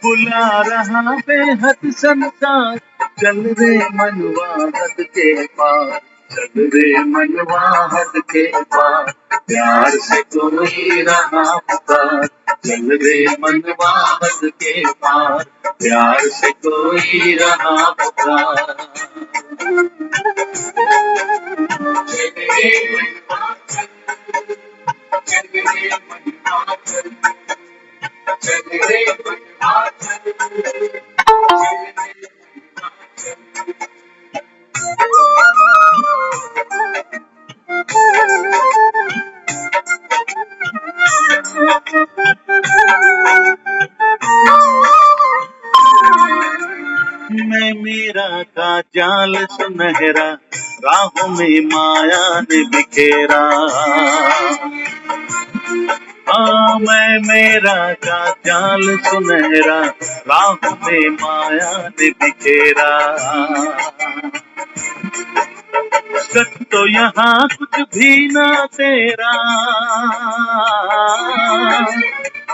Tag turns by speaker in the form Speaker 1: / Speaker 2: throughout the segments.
Speaker 1: बुला रहा बेहद संसार, चल रे मनवा हद के पार, चल रे मनवा हद के पार, प्यार से कोई रहा पुकार, चल रे मनवा हद के पार, प्यार से कोई रहा पुकार। चल रे मनवा चल रे मनवा चल रे मनवा मैं मेरा का जाल सुनहरा, राहों में माया ने बिखेरा। हाँ मैं मेरा का जाल सुनहरा, राहों में माया ने बिखेरा। सच तो यहाँ कुछ भी ना तेरा,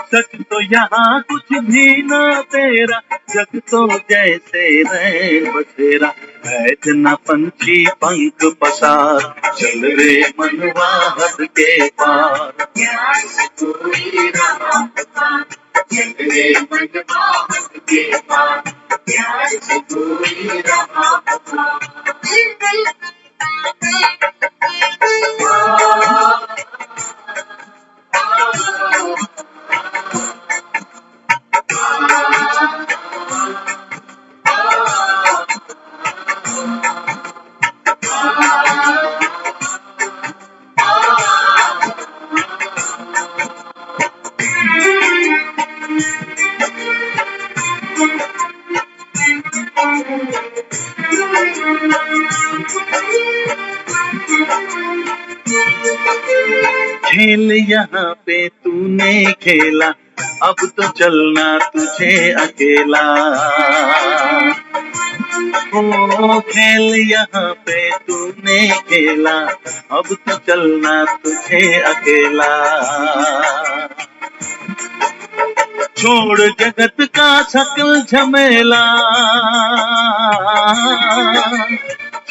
Speaker 1: सच तो यहाँ कुछ भी ना तेरा, जग तो जैसे रैन बसेरा, बैठ न पंछी पंख पसार, चल रे मनवा हद के पार, प्यार से कोई रहा पुकार, चल रे मनवा हद के पार, प्यार से कोई रहा पुकार। खेल यहाँ पे तूने खेला, अब तो चलना तुझे अकेला। ओ खेल यहाँ पे तूने खेला, अब तो चलना तुझे अकेला। छोड़ जगत का सकल झमेला,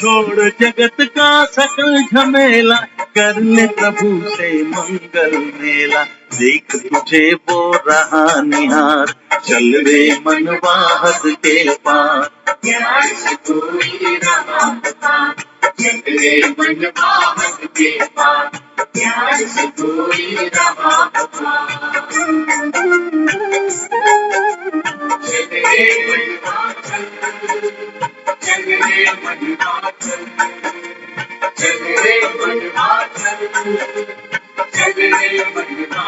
Speaker 1: छोड़ जगत का सकल झमेला, कर ले प्रभु से मंगल मेला, देख तुझे वो रहा निहार, चल रे मनवा हद के पार, प्यार से कोई रहा पुकार, चल रे मनवा हद के पार, प्यार से कोई रहा पुकार। चल रे मनवा चल रे मनवा चल रे मनवा चल रे मनवा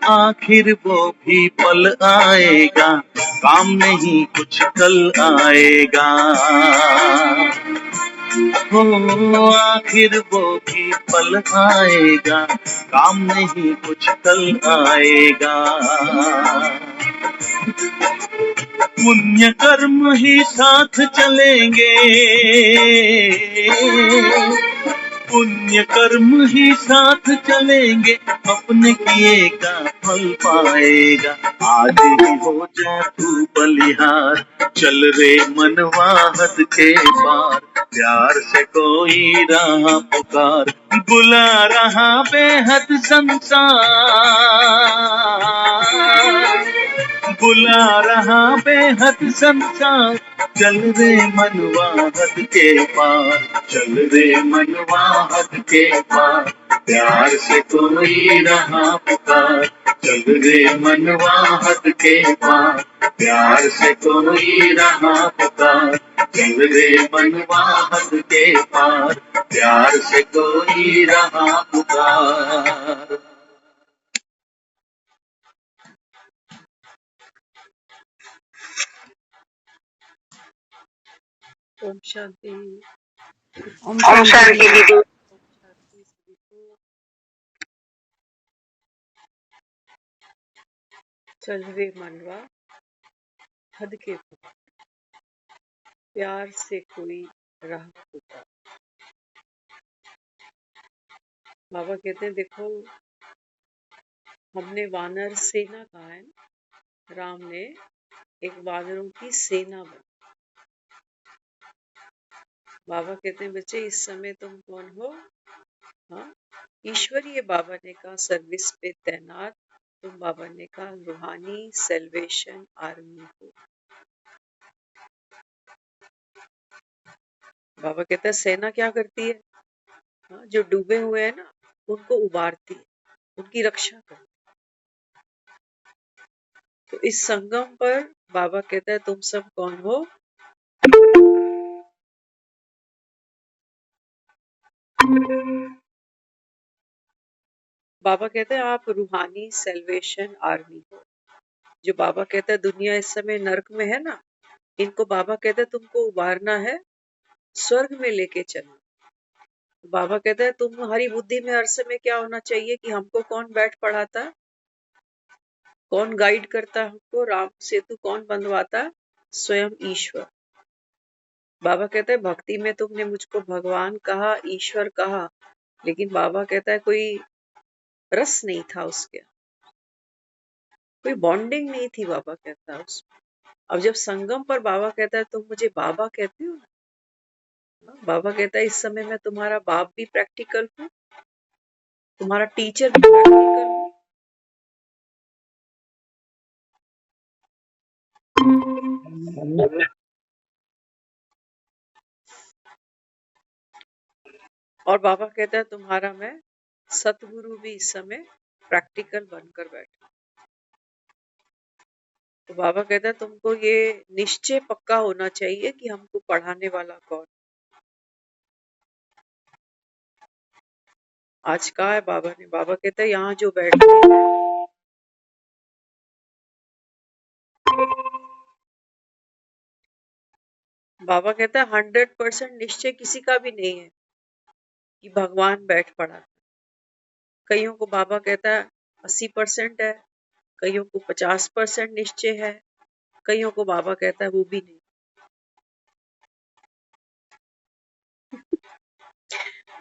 Speaker 1: आखिर वो भी पल आएगा, काम नहीं कुछ कल आएगा। हो आखिर वो भी पल आएगा, काम नहीं कुछ कल आएगा। पुण्य कर्म ही साथ चलेंगे, पुण्य कर्म ही साथ चलेंगे, अपने किए का फल पाएगा। आज ही हो जा तू बलिहार, चल रे मनवा हद के पार, प्यार से कोई रहा पुकार, बुला रहा बेहद संसार, बुला रहा बेहद संसार, चल रे मनवा हद के पार, चल रे मनवा हद के पार, प्यार से कोई रहा पुकार, चल रे मनवा हद के पार, प्यार से कोई रहा पुकार, चल रे मनवा हद के पार, प्यार से कोई रहा पुकार।
Speaker 2: ओम शांति।
Speaker 3: ओम शांति दीदी।
Speaker 2: चल रे मनवा हद के पार, प्यार से कोई राह पुकार। बाबा कहते हैं देखो, हमने वानर सेना कहा है ना, राम ने एक वानरों की सेना बनी। बाबा कहते हैं बच्चे इस समय तुम कौन हो? हाँ, ईश्वरीय बाबा ने कहा सर्विस पे तैनात, तुम बाबा ने कहा रूहानी सेल्वेशन आर्मी हो। बाबा कहते हैं सेना क्या करती है? हाँ, जो डूबे हुए हैं ना उनको उबारती है, उनकी रक्षा करती है। तो इस संगम पर बाबा कहता है तुम सब कौन हो? बाबा कहते हैं आप रूहानी सेल्वेशन आर्मी हो। जो बाबा कहता है दुनिया इस समय नर्क में है ना, इनको बाबा कहते हैं तुमको उबारना है, स्वर्ग में लेके चलना। बाबा कहता है तुम्हारी बुद्धि में हर समय क्या होना चाहिए कि हमको कौन बैठ पढ़ाता है, कौन गाइड करता है हमको, राम सेतु कौन बंधवाता है? स्वयं ईश्वर। बाबा कहता है भक्ति में तुमने मुझको भगवान कहा, ईश्वर कहा, लेकिन बाबा कहता है कोई रस नहीं था उसके, कोई बॉन्डिंग नहीं थी। बाबा कहता है उसमें। अब जब संगम पर बाबा कहता है तुम मुझे बाबा कहते हो ना, बाबा कहता है इस समय मैं तुम्हारा बाप भी प्रैक्टिकल हूँ, तुम्हारा टीचर भी प्रैक्टिकल हूँ। और बाबा कहता है तुम्हारा मैं सतगुरु भी इस समय प्रैक्टिकल बनकर बैठा। तो बाबा कहता है तुमको ये निश्चय पक्का होना चाहिए कि हमको पढ़ाने वाला कौन। आज कहा है बाबा ने, बाबा कहता है यहाँ जो बैठे हैं, बाबा कहता है 100% निश्चय किसी का भी नहीं है कि भगवान बैठ पड़ा। कईयों को बाबा कहता है 80% है, कईयों को 50% निश्चय है, कईयों को बाबा कहता है वो भी नहीं।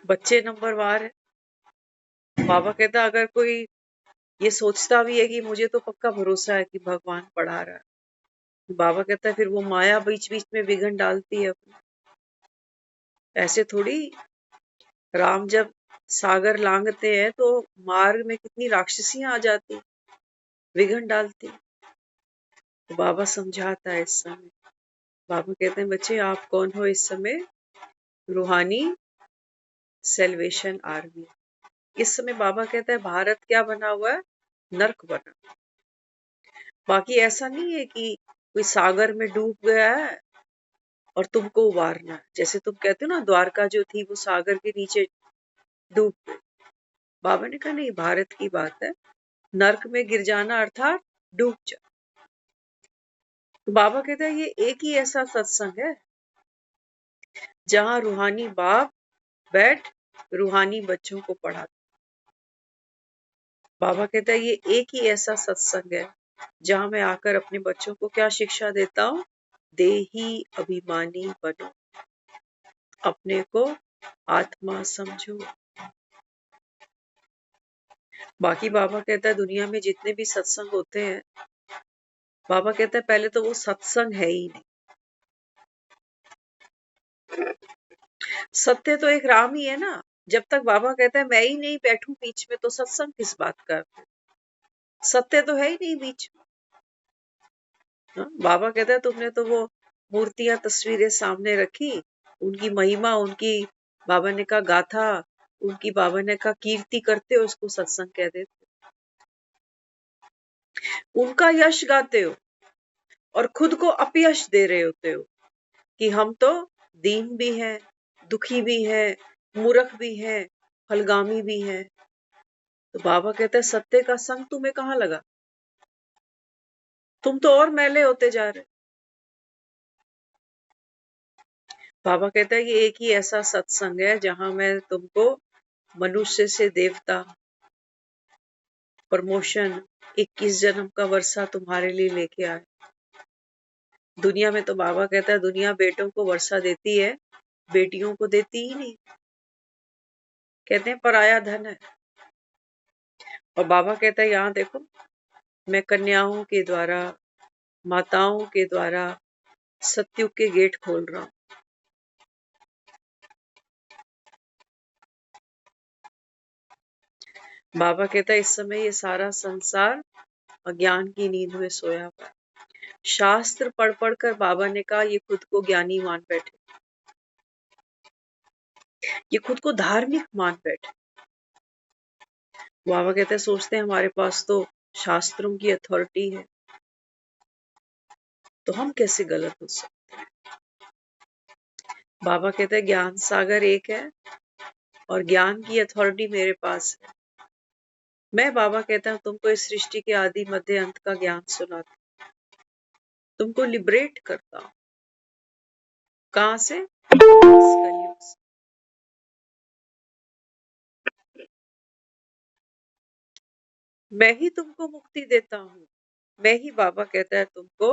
Speaker 2: बच्चे नंबर वार है। बाबा कहता है अगर कोई ये सोचता भी है कि मुझे तो पक्का भरोसा है कि भगवान पढ़ा रहा है, बाबा कहता है फिर वो माया बीच बीच में विघन डालती है अपनी। ऐसे थोड़ी, राम जब सागर लांघते हैं तो मार्ग में कितनी राक्षसियां आ जाती, विघन डालती। तो बाबा समझाता है इस समय। बाबा कहते हैं बच्चे आप कौन हो इस समय? रूहानी सेल्वेशन आर्मी। इस समय बाबा कहता है भारत क्या बना हुआ है? नर्क बना। बाकी ऐसा नहीं है कि कोई सागर में डूब गया है और तुमको उबारना है। जैसे तुम कहते हो ना द्वारका जो थी वो सागर के नीचे डूब गई। बाबा ने कहा नहीं, भारत की बात है, नर्क में गिर जाना अर्थात डूब जा। तो बाबा कहता है ये एक ही ऐसा सत्संग है जहां रूहानी बाप बैठ रूहानी बच्चों को पढ़ाता। बाबा कहता है ये एक ही ऐसा सत्संग है जहां मैं आकर अपने बच्चों को क्या शिक्षा देता हूँ? देही अभिमानी बनो, अपने को आत्मा समझो। बाकी बाबा कहता है दुनिया में जितने भी सत्संग होते हैं, बाबा कहता है पहले तो वो सत्संग है ही नहीं। सत्य तो एक राम ही है ना। जब तक बाबा कहता है मैं ही नहीं बैठूं बीच में तो सत्संग किस बात का? सत्य तो है ही नहीं बीच में। हाँ? बाबा कहता है तुमने तो वो मूर्तियां तस्वीरें सामने रखी, उनकी महिमा, उनकी बाबा ने कहा गाथा, उनकी बाबा ने कहा कीर्ति करते हो, उसको सत्संग कह देते हो। उनका यश गाते हो और खुद को अपयश दे रहे होते हो कि हम तो दीन भी हैं, दुखी भी हैं, मूर्ख भी हैं, फलगामी भी हैं। तो बाबा कहता है सत्य का संग तुम्हें कहाँ लगा? तुम तो और मैले होते जा रहे। बाबा कहता है ये एक ही ऐसा सत्संग है जहां मैं तुमको मनुष्य से देवता, प्रमोशन, 21 जन्म का वर्षा तुम्हारे लिए लेके आए। दुनिया में तो बाबा कहता है दुनिया बेटों को वर्षा देती है, बेटियों को देती ही नहीं। कहते हैं पराया धन है। और बाबा कहता है यहाँ देखो, मैं कन्याओं के द्वारा, माताओं के द्वारा सत्युग के गेट खोल रहा हूं। बाबा कहता है इस समय ये सारा संसार अज्ञान की नींद में सोया हुआ है। शास्त्र पढ़ पढ़ कर बाबा ने कहा ये खुद को ज्ञानी मान बैठे, ये खुद को धार्मिक मान बैठे। बाबा कहते हैं सोचते हैं हमारे पास तो शास्त्रों की अथॉरिटी है, तो हम कैसे गलत हो सकते हैं। बाबा कहते हैं ज्ञान सागर एक है और ज्ञान की अथॉरिटी मेरे पास है। मैं बाबा कहता हूं तुमको इस सृष्टि के आदि मध्य अंत का ज्ञान सुनाता, तुमको लिबरेट करता हूं। कहां से? इस कलयुग से। मैं ही तुमको मुक्ति देता हूं। मैं ही बाबा कहता है तुमको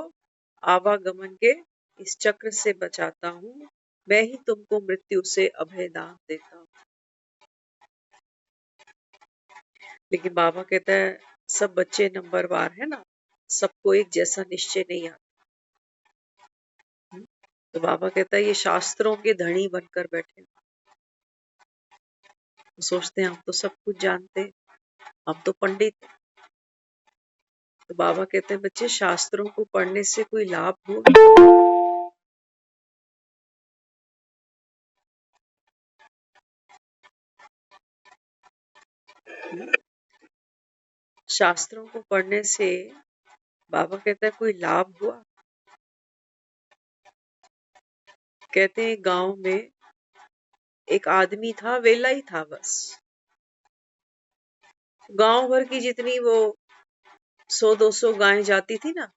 Speaker 2: आवागमन के इस चक्र से बचाता हूं। मैं ही तुमको मृत्यु से अभय दान देता हूं। लेकिन बाबा कहता है सब बच्चे नंबरवार है ना, सबको एक जैसा निश्चय नहीं आता। तो बाबा कहता है ये शास्त्रों के धनी बनकर बैठे, तो सोचते हैं हम तो सब कुछ जानते हैं, हम तो पंडित हैं। तो बाबा कहते हैं बच्चे शास्त्रों को पढ़ने से कोई लाभ हो? शास्त्रों को पढ़ने से बाबा कहता है कोई लाभ हुआ? कहते हैं गांव में एक आदमी था, वेला ही था बस। गांव भर की जितनी वो 100-200 गायें जाती थी ना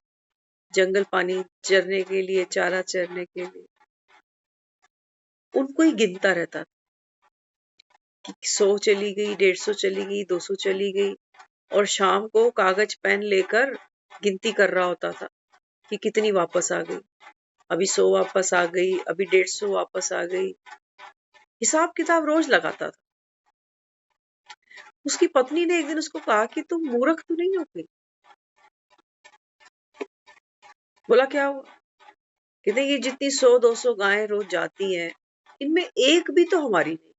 Speaker 2: जंगल पानी चरने के लिए, चारा चरने के लिए, उनको ही गिनता रहता था कि 100 चली गई, 150 चली गई, 200 चली गई। और शाम को कागज पेन लेकर गिनती कर रहा होता था कि कितनी वापस आ गई। अभी 100 वापस आ गई, अभी 150 वापस आ गई। हिसाब किताब रोज लगाता था। उसकी पत्नी ने एक दिन उसको कहा कि तुम मूर्ख तो नहीं हो गई? बोला क्या हुआ? कहते ये जितनी 100-200 गायें रोज जाती हैं, इनमें एक भी तो हमारी नहीं।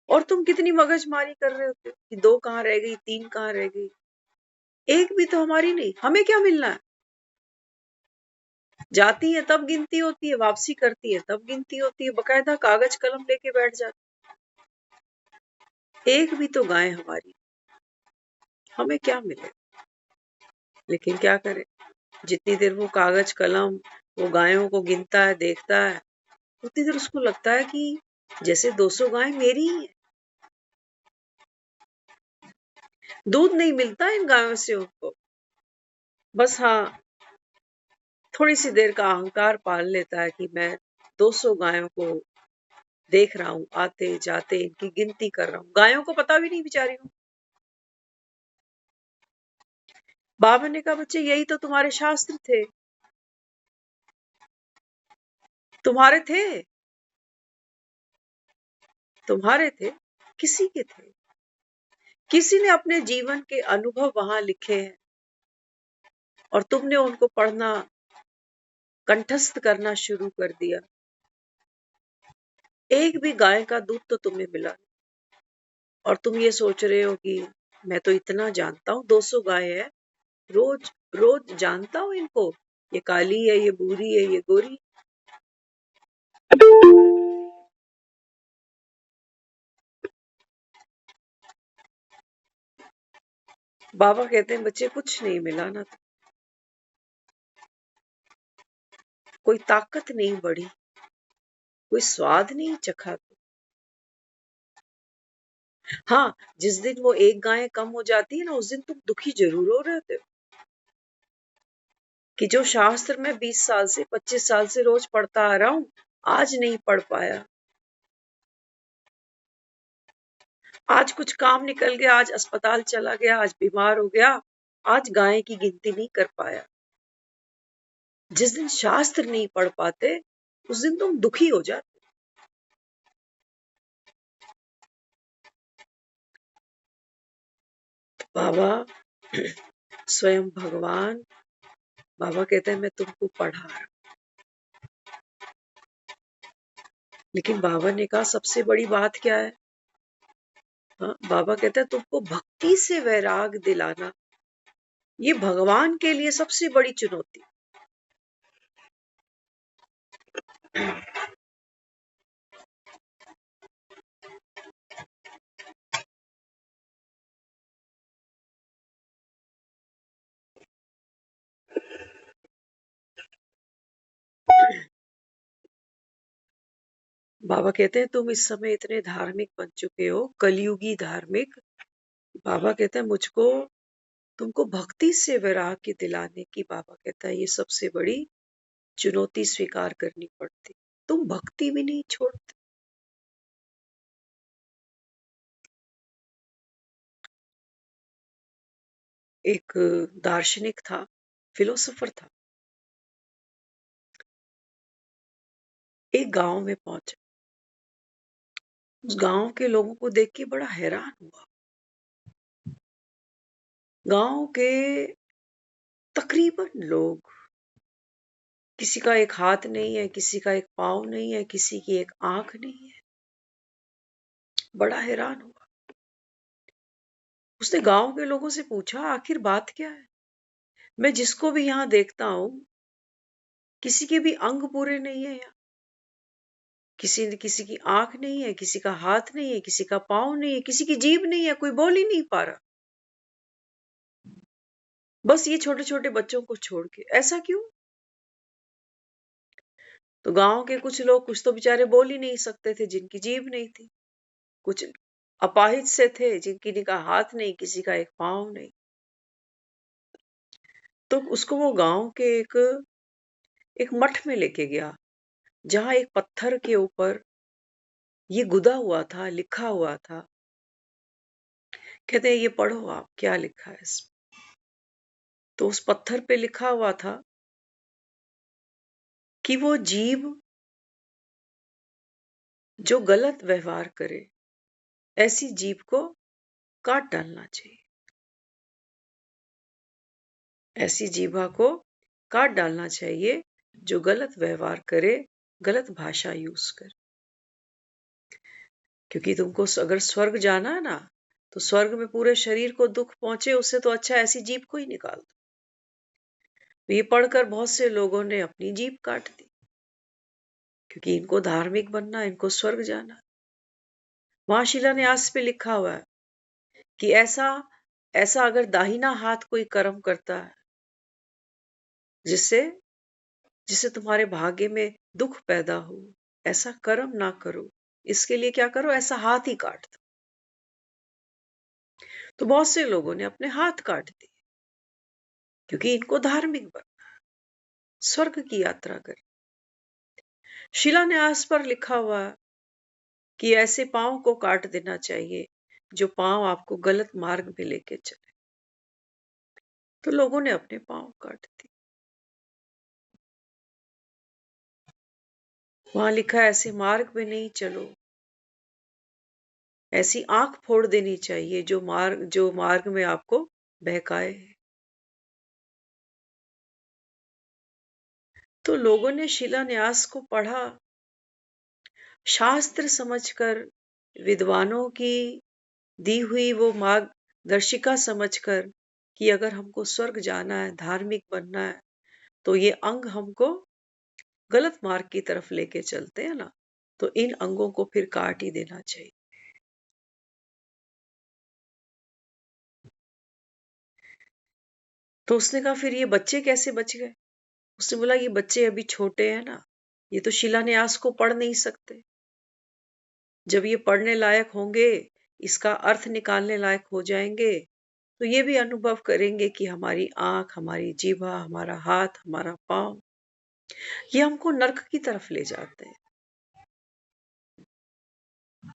Speaker 2: और तुम कितनी मगजमारी कर रहे होते कि 2 कहाँ रह गई, 3 कहाँ रह गई, एक भी तो हमारी नहीं। हमें क्या मिलना है? जाती है तब गिनती होती है, वापसी करती है तब गिनती होती है, बकायदा कागज कलम लेके बैठ जाती। एक भी तो गाय हमारी, हमें क्या मिले? लेकिन क्या करे, जितनी देर वो कागज कलम वो गायों को गिनता है, देखता है, उतनी देर उसको लगता है कि जैसे 200 गाय मेरी ही है। दूध नहीं मिलता इन गायों से उनको, बस हाँ थोड़ी सी देर का अहंकार पाल लेता है कि मैं 200 गायों को देख रहा हूं, आते जाते इनकी गिनती कर रहा हूं। गायों को पता भी नहीं बेचारी हूं। बाबा ने कहा बच्चे यही तो तुम्हारे शास्त्र थे। तुम्हारे थे, तुम्हारे थे, किसी के थे? किसी ने अपने जीवन के अनुभव वहां लिखे हैं और तुमने उनको पढ़ना, कंठस्थ करना शुरू कर दिया। एक भी गाय का दूध तो तुम्हें मिला और तुम ये सोच रहे हो कि मैं तो इतना जानता हूँ, 200 गाय है, रोज रोज जानता हूँ इनको, ये काली है, ये बूरी है, ये गोरी। बाबा कहते हैं बच्चे कुछ नहीं मिला ना, कोई ताकत नहीं बढ़ी, कोई स्वाद नहीं चखा। हाँ, जिस दिन वो एक गाय कम हो जाती है ना, उस दिन तुम दुखी जरूर हो रहे होते हो कि जो शास्त्र में 20 साल से 25 साल से रोज पढ़ता आ रहा हूं, आज नहीं पढ़ पाया। आज कुछ काम निकल गया, आज अस्पताल चला गया, आज बीमार हो गया, आज गाय की गिनती नहीं कर पाया। जिस दिन शास्त्र नहीं पढ़ पाते उस दिन तुम दुखी हो जाते। बाबा स्वयं भगवान, बाबा कहते हैं मैं तुमको पढ़ा रहा हूं। लेकिन बाबा ने कहा सबसे बड़ी बात क्या है? हाँ, बाबा कहते हैं तुमको भक्ति से वैराग दिलाना, ये भगवान के लिए सबसे बड़ी चुनौती। बाबा कहते हैं तुम इस समय इतने धार्मिक बन चुके हो, कलयुगी धार्मिक। बाबा कहते हैं मुझको तुमको भक्ति से वैराग की दिलाने की, बाबा कहता है ये सबसे बड़ी चुनौती स्वीकार करनी पड़ती। तुम भक्ति भी नहीं छोड़ते। एक दार्शनिक था, फिलोसोफर था, एक गांव में पहुंचा। उस गांव के लोगों को देख के बड़ा हैरान हुआ। गांव के तकरीबन लोग, किसी का एक हाथ नहीं है, किसी का एक पाँव नहीं है, किसी की एक आंख नहीं है। बड़ा हैरान हुआ। उसने गांव के लोगों से पूछा आखिर बात क्या है? मैं जिसको भी यहाँ देखता हूँ किसी के भी अंग पूरे नहीं है यहाँ। किसी की आंख नहीं है, किसी का हाथ नहीं है, किसी का पाँव नहीं है, किसी की जीभ नहीं है, कोई बोल ही नहीं पा रहा। बस ये छोटे छोटे बच्चों को छोड़ के। ऐसा क्यों? तो गांव के कुछ लोग, कुछ तो बेचारे बोल ही नहीं सकते थे, जिनकी जीभ नहीं थी। कुछ अपाहिज से थे, जिनकी का हाथ नहीं, किसी का एक पाँव नहीं। तो उसको वो गांव के एक मठ में लेके गया, जहां एक पत्थर के ऊपर ये गुदा हुआ था, लिखा हुआ था। कहते हैं ये पढ़ो आप, क्या लिखा है इसमें। तो उस पत्थर पे लिखा हुआ था कि वो जीव जो गलत व्यवहार करे, ऐसी जीव को काट डालना चाहिए। ऐसी जीवा को काट डालना चाहिए जो गलत व्यवहार करे, गलत भाषा यूज करे। क्योंकि तुमको अगर स्वर्ग जाना है ना, तो स्वर्ग में पूरे शरीर को दुख पहुंचे, उससे तो अच्छा ऐसी जीभ को ही निकाल दो। तो ये पढ़कर बहुत से लोगों ने अपनी जीभ काट दी, क्योंकि इनको धार्मिक बनना, इनको स्वर्ग जाना। वहां शिलान्यास पे लिखा हुआ है कि ऐसा ऐसा अगर दाहिना हाथ कोई कर्म करता है जिससे जिससे तुम्हारे भाग्य में दुख पैदा हो, ऐसा कर्म ना करो। इसके लिए क्या करो, ऐसा हाथ ही काट दो। तो बहुत से लोगों ने अपने हाथ काट दिए, क्योंकि इनको धार्मिक बनना, स्वर्ग की यात्रा कर। शिलान्यास पर लिखा हुआ कि ऐसे पांव को काट देना चाहिए जो पांव आपको गलत मार्ग में लेके चले। तो लोगों ने अपने पांव काट दिए। वहां लिखा है ऐसे मार्ग में नहीं चलो। ऐसी आंख फोड़ देनी चाहिए जो मार्ग में आपको बहकाए। तो लोगों ने शिलान्यास को पढ़ा, शास्त्र समझकर, विद्वानों की दी हुई वो मार्गदर्शिका समझकर कि अगर हमको स्वर्ग जाना है, धार्मिक बनना है, तो ये अंग हमको गलत मार्ग की तरफ लेके चलते हैं ना, तो इन अंगों को फिर काट ही देना चाहिए। तो उसने कहा फिर ये बच्चे कैसे बच गए? उसने बोला ये बच्चे अभी छोटे हैं ना, ये तो शिलान्यास को पढ़ नहीं सकते। जब ये पढ़ने लायक होंगे, इसका अर्थ निकालने लायक हो जाएंगे, तो ये भी अनुभव करेंगे कि हमारी आंख, हमारी जीभा, हमारा हाथ, हमारा पांव, ये हमको नर्क की तरफ ले जाते हैं।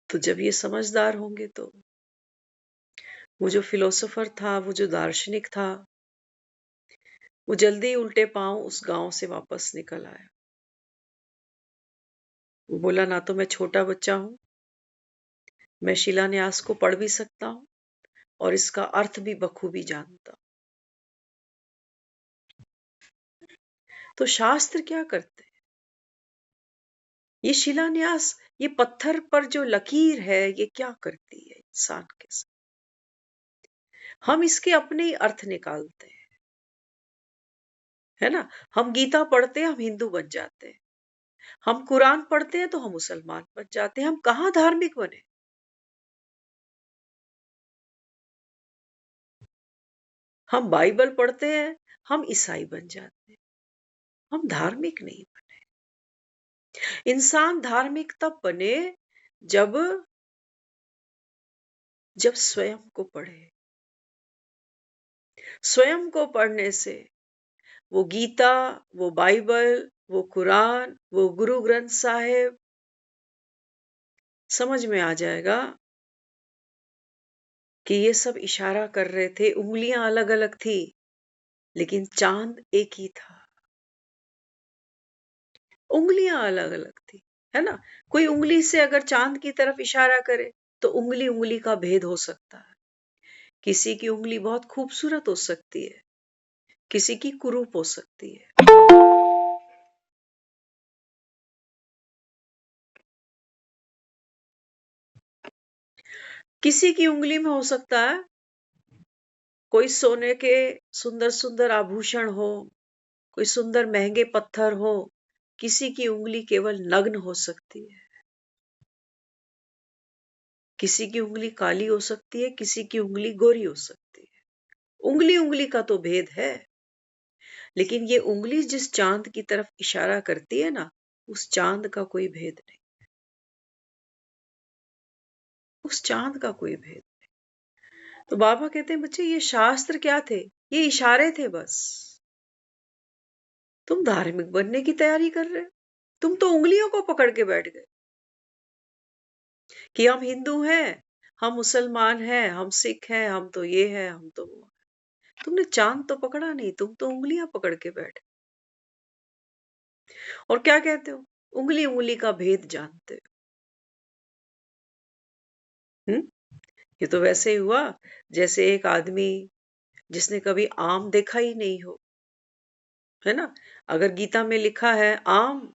Speaker 2: तो जब ये समझदार होंगे, तो वो जो फिलोसोफर था, वो जो दार्शनिक था, वो जल्दी ही उल्टे पांव उस गांव से वापस निकल आया। वो बोला, ना तो मैं छोटा बच्चा हूं, मैं शिलान्यास को पढ़ भी सकता हूं और इसका अर्थ भी बखूबी जानता हूं। तो शास्त्र क्या करते हैं? ये शिलान्यास, ये पत्थर पर जो लकीर है, ये क्या करती है इंसान के साथ? हम इसके अपने ही अर्थ निकालते हैं, है ना। हम गीता पढ़ते हैं, हम हिंदू बन जाते हैं। हम कुरान पढ़ते हैं तो हम मुसलमान बन जाते हैं। हम कहाँ धार्मिक बने? हम बाइबल पढ़ते हैं, हम ईसाई बन जाते हैं। हम धार्मिक नहीं बने। इंसान धार्मिक तब बने जब स्वयं को पढ़े। स्वयं को पढ़ने से वो गीता, वो बाइबल, वो कुरान, वो गुरु ग्रंथ साहिब समझ में आ जाएगा कि ये सब इशारा कर रहे थे। उंगलियां अलग अलग थी लेकिन चांद एक ही था। उंगलियां अलग अलग थी, है ना। कोई उंगली से अगर चांद की तरफ इशारा करे तो उंगली उंगली का भेद हो सकता है। किसी की उंगली बहुत खूबसूरत हो सकती है, किसी की कुरूप हो सकती है। किसी की उंगली में हो सकता है कोई सोने के सुंदर सुंदर आभूषण हो, कोई सुंदर महंगे पत्थर हो। किसी की उंगली केवल नग्न हो सकती है। किसी की उंगली काली हो सकती है, किसी की उंगली गोरी हो सकती है। उंगली उंगली का तो भेद है, लेकिन ये उंगली जिस चांद की तरफ इशारा करती है ना, उस चांद का कोई भेद नहीं। उस चांद का कोई भेद नहीं। तो बाबा कहते हैं, बच्चे ये शास्त्र क्या थे? ये इशारे थे बस। तुम धार्मिक बनने की तैयारी कर रहे हो। तुम तो उंगलियों को पकड़ के बैठ गए कि हम हिंदू हैं, हम मुसलमान हैं, हम सिख हैं, हम तो ये हैं, हम तो वो हैं। तुमने चांद तो पकड़ा नहीं, तुम तो उंगलियां पकड़ के बैठे। और क्या कहते हो? उंगली उंगली का भेद जानते हो। ये तो वैसे ही हुआ जैसे एक आदमी जिसने कभी आम देखा ही नहीं हो, है ना। अगर गीता में लिखा है आम,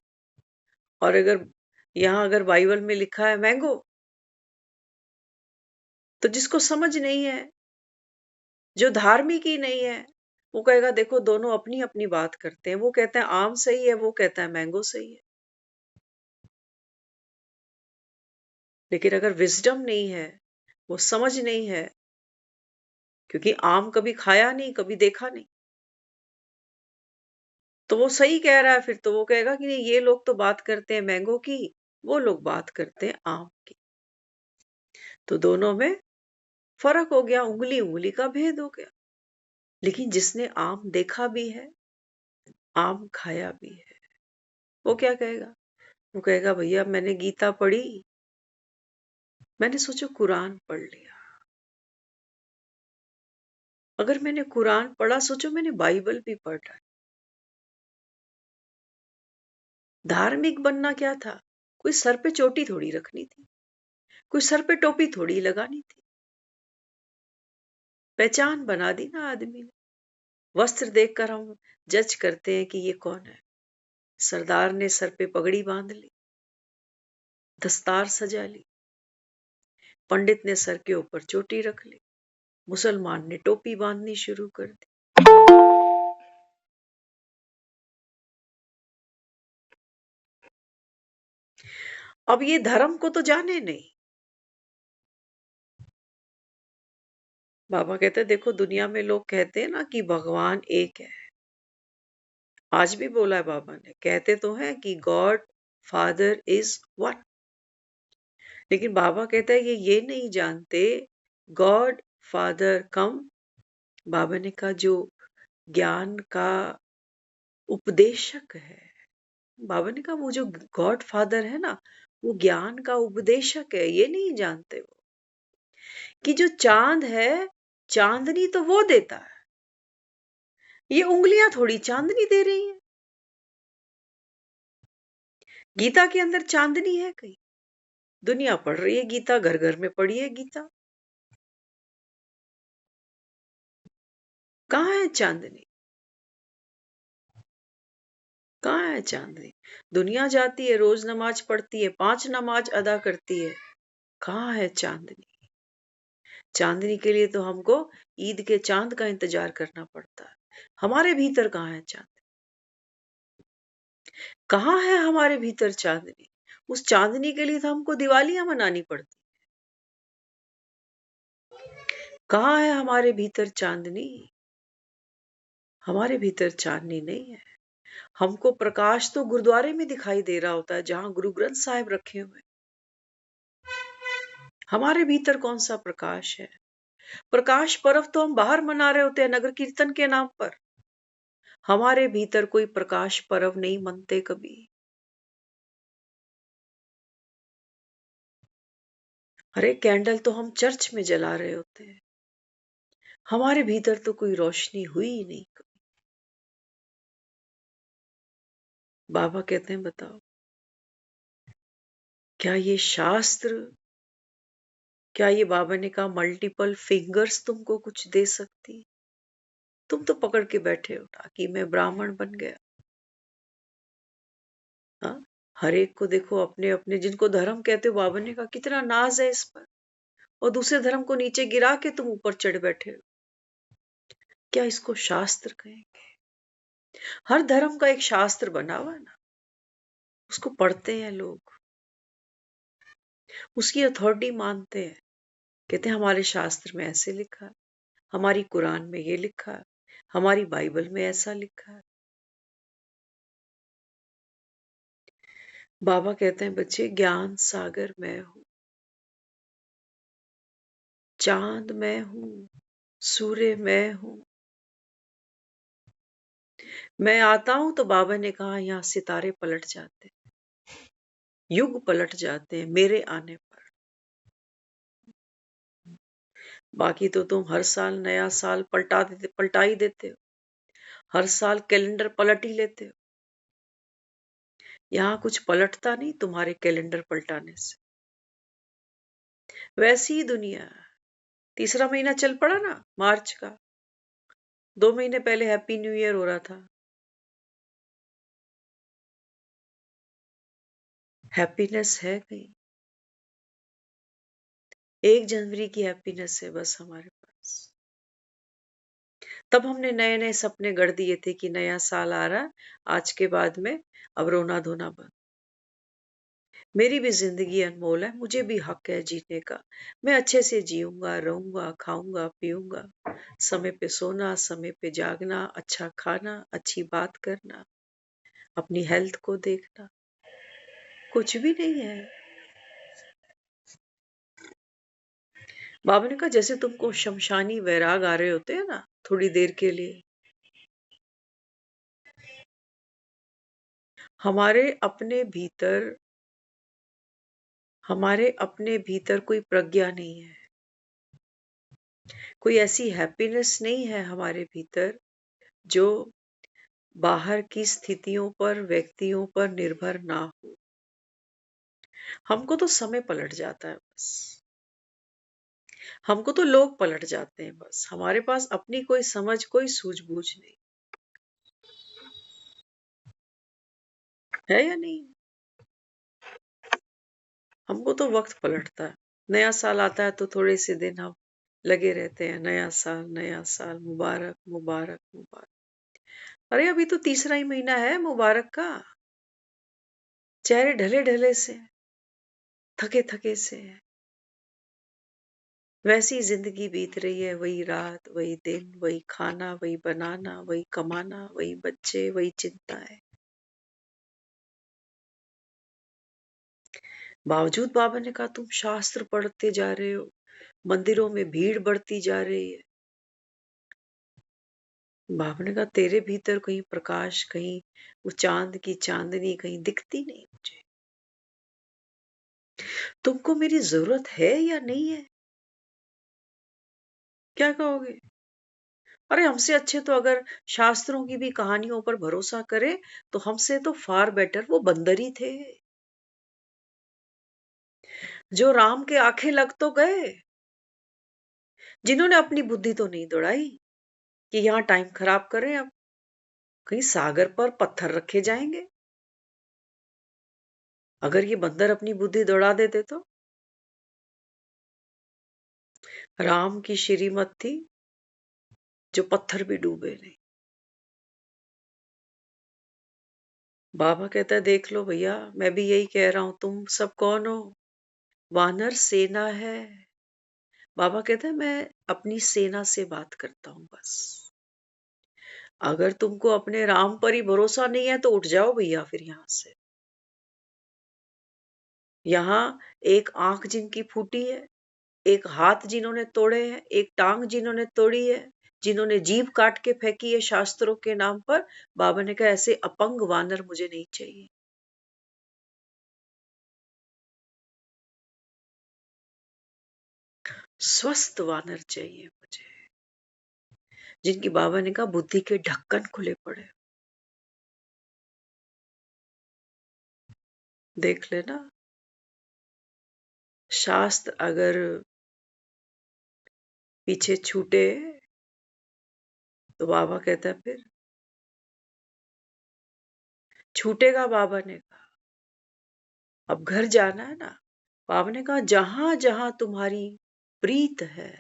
Speaker 2: और अगर बाइबल में लिखा है मैंगो, तो जिसको समझ नहीं है, जो धार्मिक ही नहीं है, वो कहेगा देखो दोनों अपनी अपनी बात करते हैं। वो कहते हैं आम सही है, वो कहता है मैंगो सही है। लेकिन अगर विजडम नहीं है, वो समझ नहीं है, क्योंकि आम कभी खाया नहीं, कभी देखा नहीं, तो वो सही कह रहा है। फिर तो वो कहेगा कि नहीं, ये लोग तो बात करते हैं मैंगो की, वो लोग बात करते हैं आम की। तो दोनों में फर्क हो गया, उंगली उंगली का भेद हो गया। लेकिन जिसने आम देखा भी है, आम खाया भी है, वो क्या कहेगा? वो कहेगा भैया मैंने गीता पढ़ी, मैंने सोचा कुरान पढ़ लिया। अगर मैंने कुरान पढ़ा, सोचो मैंने बाइबल भी पढ़ा। धार्मिक बनना क्या था? कोई सर पे चोटी थोड़ी रखनी थी, कोई सर पे टोपी थोड़ी लगानी थी। पहचान बना दी ना आदमी ने। वस्त्र देखकर हम जज करते हैं कि ये कौन है। सरदार ने सर पे पगड़ी बांध ली, दस्तार सजा ली, पंडित ने सर के ऊपर चोटी रख ली, मुसलमान ने टोपी बांधनी शुरू कर दी। अब ये धर्म को तो जाने नहीं। बाबा कहते हैं देखो दुनिया में लोग कहते हैं ना कि भगवान एक है। आज भी बोला है बाबा ने, कहते तो हैं कि गॉड फादर इज वन, लेकिन बाबा कहता है ये नहीं जानते गॉड फादर कम। बाबा ने कहा जो ज्ञान का उपदेशक है, बाबा ने कहा वो जो गॉड फादर है ना, वो ज्ञान का उपदेशक है। ये नहीं जानते वो कि जो चांद है, चांदनी तो वो देता है, ये उंगलियां थोड़ी चांदनी दे रही हैं। गीता के अंदर चांदनी है कहीं? दुनिया पढ़ रही है गीता, घर घर में पढ़ी है गीता, कहाँ है चांदनी? कहाँ है चांदनी? दुनिया जाती है, रोज नमाज पढ़ती है, 5 नमाज अदा करती है, कहाँ है चांदनी? चांदनी के लिए तो हमको ईद के चांद का इंतजार करना पड़ता है। हमारे भीतर कहाँ है चांदनी? कहाँ है हमारे भीतर चांदनी? उस चांदनी के लिए तो हमको दिवालियां मनानी पड़ती। कहाँ है हमारे भीतर चांदनी? हमारे भीतर चांदनी नहीं है। हमको प्रकाश तो गुरुद्वारे में दिखाई दे रहा होता है, जहां गुरु ग्रंथ साहिब रखे हुए। हमारे भीतर कौन सा प्रकाश है? प्रकाश पर्व तो हम बाहर मना रहे होते हैं नगर कीर्तन के नाम पर। हमारे भीतर कोई प्रकाश पर्व नहीं मनते कभी। अरे कैंडल तो हम चर्च में जला रहे होते हैं, हमारे भीतर तो कोई रोशनी हुई ही नहीं कभी। बाबा कहते हैं बताओ, क्या ये शास्त्र, क्या ये बाबा ने कहा मल्टीपल फिंगर्स तुमको कुछ दे सकती? तुम तो पकड़ के बैठे हो कि मैं ब्राह्मण बन गया। हाँ, हर एक को देखो अपने अपने, जिनको धर्म कहते हो, बाबा ने कहा कितना नाज है इस पर, और दूसरे धर्म को नीचे गिरा के तुम ऊपर चढ़ बैठे हो। क्या इसको शास्त्र कहेंगे? हर धर्म का एक शास्त्र बना हुआ है ना, उसको पढ़ते हैं लोग, उसकी अथॉरिटी मानते हैं, कहते हैं हमारे शास्त्र में ऐसे लिखा है, हमारी कुरान में ये लिखा है, हमारी बाइबल में ऐसा लिखा है। बाबा कहते हैं बच्चे, ज्ञान सागर मैं हूं, चांद मैं हूं, सूर्य मैं हूं। मैं आता हूं तो बाबा ने कहा यहाँ सितारे पलट जाते, युग पलट जाते हैं मेरे आने पर। बाकी तो तुम हर साल नया साल पलटा ही देते हो, हर साल कैलेंडर पलट ही लेते हो। यहाँ कुछ पलटता नहीं तुम्हारे कैलेंडर पलटाने से। वैसी ही दुनिया, तीसरा महीना चल पड़ा ना मार्च का, 2 महीने पहले हैप्पी न्यू ईयर हो रहा था। हैप्पीनेस है कहीं? 1 जनवरी की हैप्पीनेस है बस हमारे पास। तब हमने नए नए सपने गढ़ दिए थे कि नया साल आ रहा, आज के बाद में अब रोना धोना बंद। मेरी भी जिंदगी अनमोल है, मुझे भी हक है जीने का। मैं अच्छे से जीऊंगा, रहूंगा, खाऊंगा, पीऊंगा, समय पे सोना, समय पे जागना, अच्छा खाना, अच्छी बात करना, अपनी हेल्थ को देखना। कुछ भी नहीं है। बाबा ने कहा जैसे तुमको शमशानी वैराग आ रहे होते हैं ना थोड़ी देर के लिए, हमारे अपने भीतर, हमारे अपने भीतर कोई प्रज्ञा नहीं है, कोई ऐसी हैप्पीनेस नहीं है हमारे भीतर जो बाहर की स्थितियों पर, व्यक्तियों पर निर्भर ना हो। हमको तो समय पलट जाता है बस, हमको तो लोग पलट जाते हैं बस, हमारे पास अपनी कोई समझ, कोई सूझबूझ नहीं है, या नहीं? हमको तो वक्त पलटता है। नया साल आता है तो थोड़े से दिन हम लगे रहते हैं, नया साल, नया साल, मुबारक मुबारक मुबारक। अरे अभी तो तीसरा ही महीना है मुबारक का। चेहरे ढले ढले से, थके थके से, वैसी जिंदगी बीत रही है, वही रात, वही दिन, वही खाना, वही बनाना, वही कमाना, वही बच्चे, वही चिंताएं। बावजूद बाबा ने कहा तुम शास्त्र पढ़ते जा रहे हो, मंदिरों में भीड़ बढ़ती जा रही है। बाबा ने कहा तेरे भीतर कहीं प्रकाश, कहीं वो चांद की चांदनी कहीं दिखती नहीं मुझे। तुमको मेरी जरूरत है या नहीं है? क्या कहोगे? अरे हमसे अच्छे तो अगर शास्त्रों की भी कहानियों पर भरोसा करे तो हमसे तो फार बेटर वो बंदर ही थे, जो राम के आंखें लग तो गए, जिन्होंने अपनी बुद्धि तो नहीं दौड़ाई कि यहाँ टाइम खराब करें, अब कहीं सागर पर पत्थर रखे जाएंगे। अगर ये बंदर अपनी बुद्धि दौड़ा देते तो राम की श्रीमत थी जो पत्थर भी डूबे नहीं। बाबा कहता है देख लो भैया, मैं भी यही कह रहा हूं, तुम सब कौन हो? वानर सेना है। बाबा कहता है मैं अपनी सेना से बात करता हूं बस। अगर तुमको अपने राम पर ही भरोसा नहीं है तो उठ जाओ भैया फिर यहां से। यहाँ एक आंख जिनकी फूटी है, एक हाथ जिन्होंने तोड़े हैं, एक टांग जिन्होंने तोड़ी है, जिन्होंने जीभ काट के फेंकी है शास्त्रों के नाम पर, बाबा ने कहा ऐसे अपंग वानर मुझे नहीं चाहिए। स्वस्थ वानर चाहिए मुझे, जिनकी बाबा ने कहा बुद्धि के ढक्कन खुले पड़े। देख लेना, शास्त्र अगर पीछे छूटे तो बाबा कहता है फिर छूटेगा। बाबा ने कहा अब घर जाना है ना। बाबा ने कहा जहां जहां तुम्हारी प्रीत है,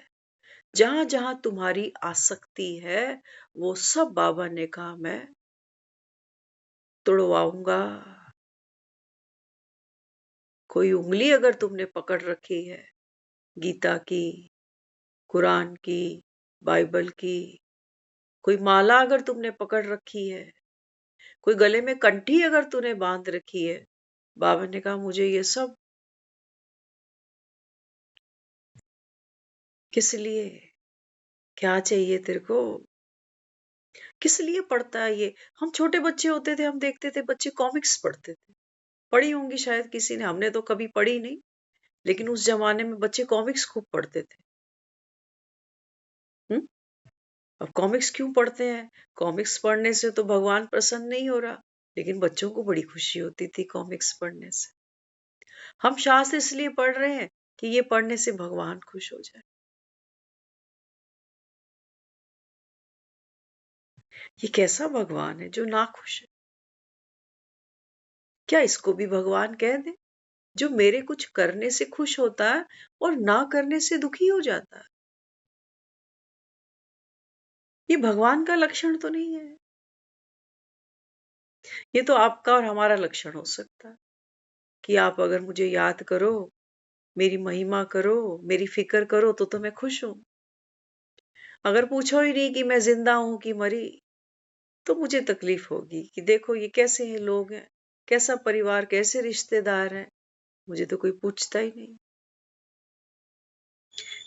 Speaker 2: जहां जहां तुम्हारी आसक्ति है, वो सब बाबा ने कहा मैं तोड़वाऊंगा। कोई उंगली अगर तुमने पकड़ रखी है गीता की, कुरान की, बाइबल की, कोई माला अगर तुमने पकड़ रखी है, कोई गले में कंठी अगर तूने बांध रखी है, बाबा ने कहा मुझे ये सब किस लिए, क्या चाहिए तेरे को, किस लिए पढ़ता है ये? हम छोटे बच्चे होते थे, हम देखते थे बच्चे कॉमिक्स पढ़ते थे, पढ़ी होंगी शायद किसी ने, हमने तो कभी पढ़ी नहीं, लेकिन उस जमाने में बच्चे कॉमिक्स खूब पढ़ते थे। हम्म। अब कॉमिक्स क्यों पढ़ते हैं? कॉमिक्स पढ़ने से तो भगवान प्रसन्न नहीं हो रहा, लेकिन बच्चों को बड़ी खुशी होती थी कॉमिक्स पढ़ने से। हम शास्त्र इसलिए पढ़ रहे हैं कि ये पढ़ने से भगवान खुश हो जाए। ये कैसा भगवान है जो ना खुश है? क्या इसको भी भगवान कह दे, जो मेरे कुछ करने से खुश होता है और ना करने से दुखी हो जाता है? ये भगवान का लक्षण तो नहीं है। ये तो आपका और हमारा लक्षण हो सकता है कि आप अगर मुझे याद करो, मेरी महिमा करो, मेरी फिक्र करो तो मैं खुश हूं। अगर पूछो ही नहीं कि मैं जिंदा हूं कि मरी, तो मुझे तकलीफ होगी कि देखो ये कैसे हैं लोग हैं, कैसा परिवार, कैसे रिश्तेदार हैं, मुझे तो कोई पूछता ही नहीं।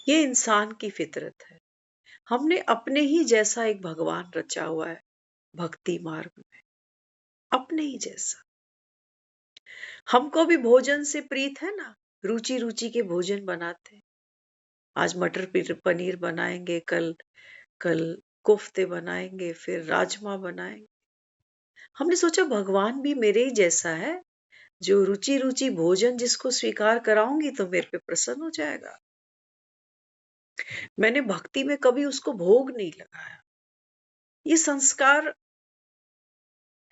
Speaker 2: ये इंसान की फितरत है। हमने अपने ही जैसा एक भगवान रचा हुआ है भक्ति मार्ग में, अपने ही जैसा। हमको भी भोजन से प्रीत है ना, रुचि रुचि के भोजन बनाते हैं। आज मटर पनीर बनाएंगे, कल कल कोफ्ते बनाएंगे, फिर राजमा बनाएंगे। हमने सोचा भगवान भी मेरे ही जैसा है, जो रुचि रुचि भोजन जिसको स्वीकार कराऊंगी तो मेरे पे प्रसन्न हो जाएगा। मैंने भक्ति में कभी उसको भोग नहीं लगाया। ये संस्कार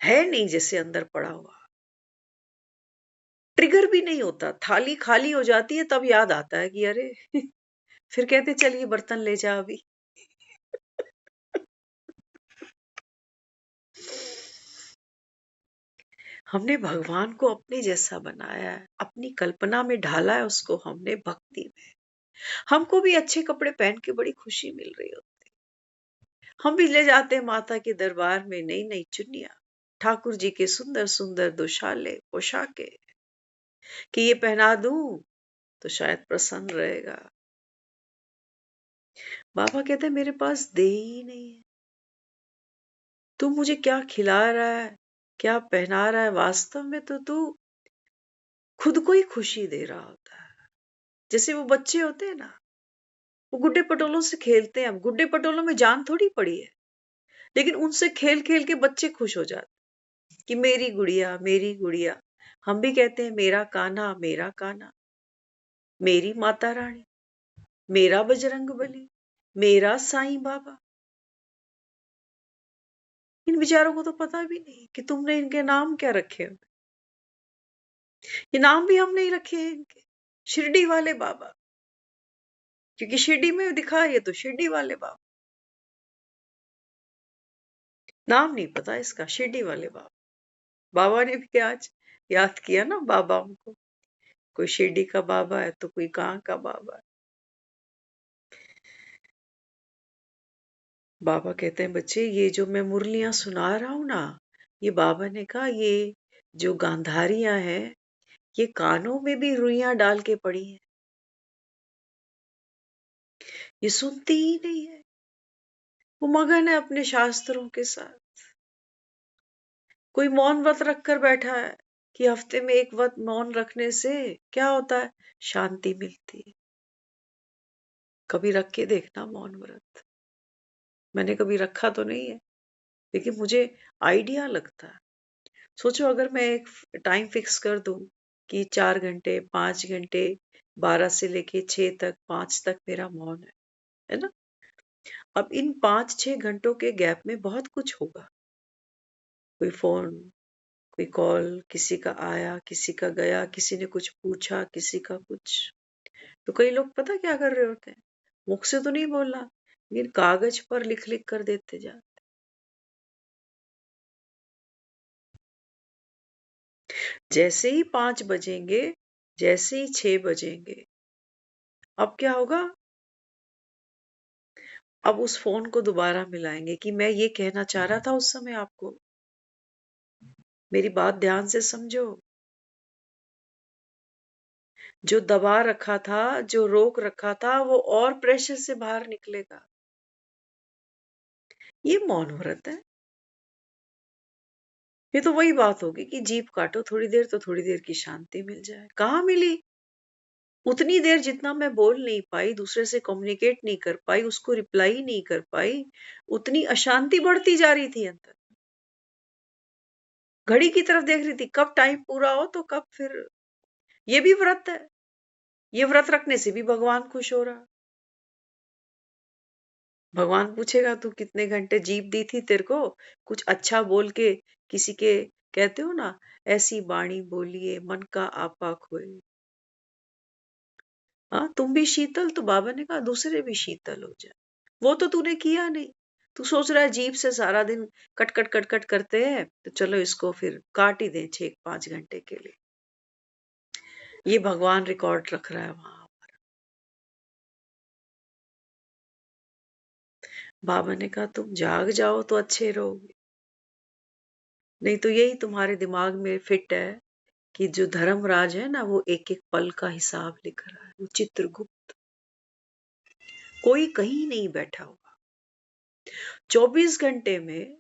Speaker 2: है नहीं जैसे अंदर पड़ा हुआ, ट्रिगर भी नहीं होता। थाली खाली हो जाती है तब याद आता है कि अरे फिर कहते चलिए बर्तन ले जा अभी। हमने भगवान को अपने जैसा बनाया है, अपनी कल्पना में ढाला है उसको हमने भक्ति में। हमको भी अच्छे कपड़े पहन के बड़ी खुशी मिल रही होती। हम भी ले जाते हैं माता के दरबार में नई नई चुन्नियां, ठाकुर जी के सुंदर सुंदर दुशाले पोशाके, कि ये पहना दूं तो शायद प्रसन्न रहेगा। बाबा कहते मेरे पास दे ही नहीं है, तू मुझे क्या खिला रहा है, क्या पहना रहा है, वास्तव में तो तू खुद को ही खुशी दे रहा होता है। जैसे वो बच्चे होते हैं ना, वो गुड्डे पटोलों से खेलते हैं। अब गुड्डे पटोलों में जान थोड़ी पड़ी है, लेकिन उनसे खेल खेल के बच्चे खुश हो जाते कि मेरी गुड़िया, मेरी गुड़िया। हम भी कहते हैं मेरा कान्हा, मेरा कान्हा, मेरी माता रानी, मेरा बजरंग बली, मेरा साईं बाबा। इन बेचारों को तो पता भी नहीं कि तुमने इनके नाम क्या रखे हैं। ये नाम भी हम नहीं रखे हैं इनके। शिरडी वाले बाबा, क्योंकि शिरडी में दिखा ये तो शिरडी वाले बाबा। नाम नहीं पता इसका, शिरडी वाले बाबा। बाबा ने भी आज याद किया ना बाबा हमको। कोई शिरडी का बाबा है तो कोई कहाँ का बाबा है। बाबा कहते हैं बच्चे ये जो मैं मुरलियां सुना रहा हूं ना, ये बाबा ने कहा ये जो गांधारियां हैं ये कानों में भी रुइयां डाल के पड़ी हैं, ये सुनती ही नहीं है। वो मगन है अपने शास्त्रों के साथ। कोई मौन व्रत रख कर बैठा है कि हफ्ते में एक व्रत मौन रखने से क्या होता है, शांति मिलती है। कभी रख के देखना मौन व्रत। मैंने कभी रखा तो नहीं है, लेकिन मुझे आइडिया लगता है। सोचो अगर मैं एक टाइम फिक्स कर दूं कि 4 घंटे 5 घंटे 12 से लेके 6 तक 5 तक मेरा मौन है ना। अब इन 5-6 घंटों के गैप में बहुत कुछ होगा। कोई फोन, कोई कॉल, किसी का आया किसी का गया, किसी ने कुछ पूछा किसी का कुछ। तो कई लोग पता क्या कर रहे होते हैं, मुख से तो नहीं बोलना लेकिन कागज पर लिख लिख कर देते जा। जैसे ही 5 बजेंगे, जैसे ही 6 बजेंगे, अब क्या होगा, अब उस फोन को दोबारा मिलाएंगे कि मैं ये कहना चाह रहा था उस समय आपको। मेरी बात ध्यान से समझो। जो दबा रखा था, जो रोक रखा था, वो और प्रेशर से बाहर निकलेगा। ये मौन व्रत है। ये तो वही बात होगी कि जीभ काटो थोड़ी देर तो थोड़ी देर की शांति मिल जाए। कहाँ मिली? उतनी देर जितना मैं बोल नहीं पाई, दूसरे से कम्युनिकेट नहीं कर पाई, उसको रिप्लाई नहीं कर पाई, उतनी अशांति बढ़ती जा रही थी अंदर। घड़ी की तरफ देख रही थी कब टाइम पूरा हो तो कब फिर। ये भी व्रत है। ये व्रत रखने से भी भगवान खुश हो रहा। भगवान पूछेगा तू कितने घंटे जीभ दी थी तेरे को, कुछ अच्छा बोल के किसी के, कहते हो ना, ऐसी बाणी बोलिए मन का आपा खोए। हाँ तुम भी शीतल, तो बाबा ने कहा दूसरे भी शीतल हो जाए। वो तो तूने किया नहीं। तू सोच रहा है जीभ से सारा दिन कट कट कट कट करते हैं तो चलो इसको फिर काट ही दें 6-5 घंटे के लिए। ये भगवान रिकॉर्ड रख रहा है वहां। बाबा ने कहा तुम जाग जाओ तो अच्छे रहोगे, नहीं तो यही तुम्हारे दिमाग में फिट है कि जो धर्मराज है ना वो एक एक पल का हिसाब लिख रहा है। वो चित्रगुप्त, कोई कहीं नहीं बैठा हुआ। 24 घंटे में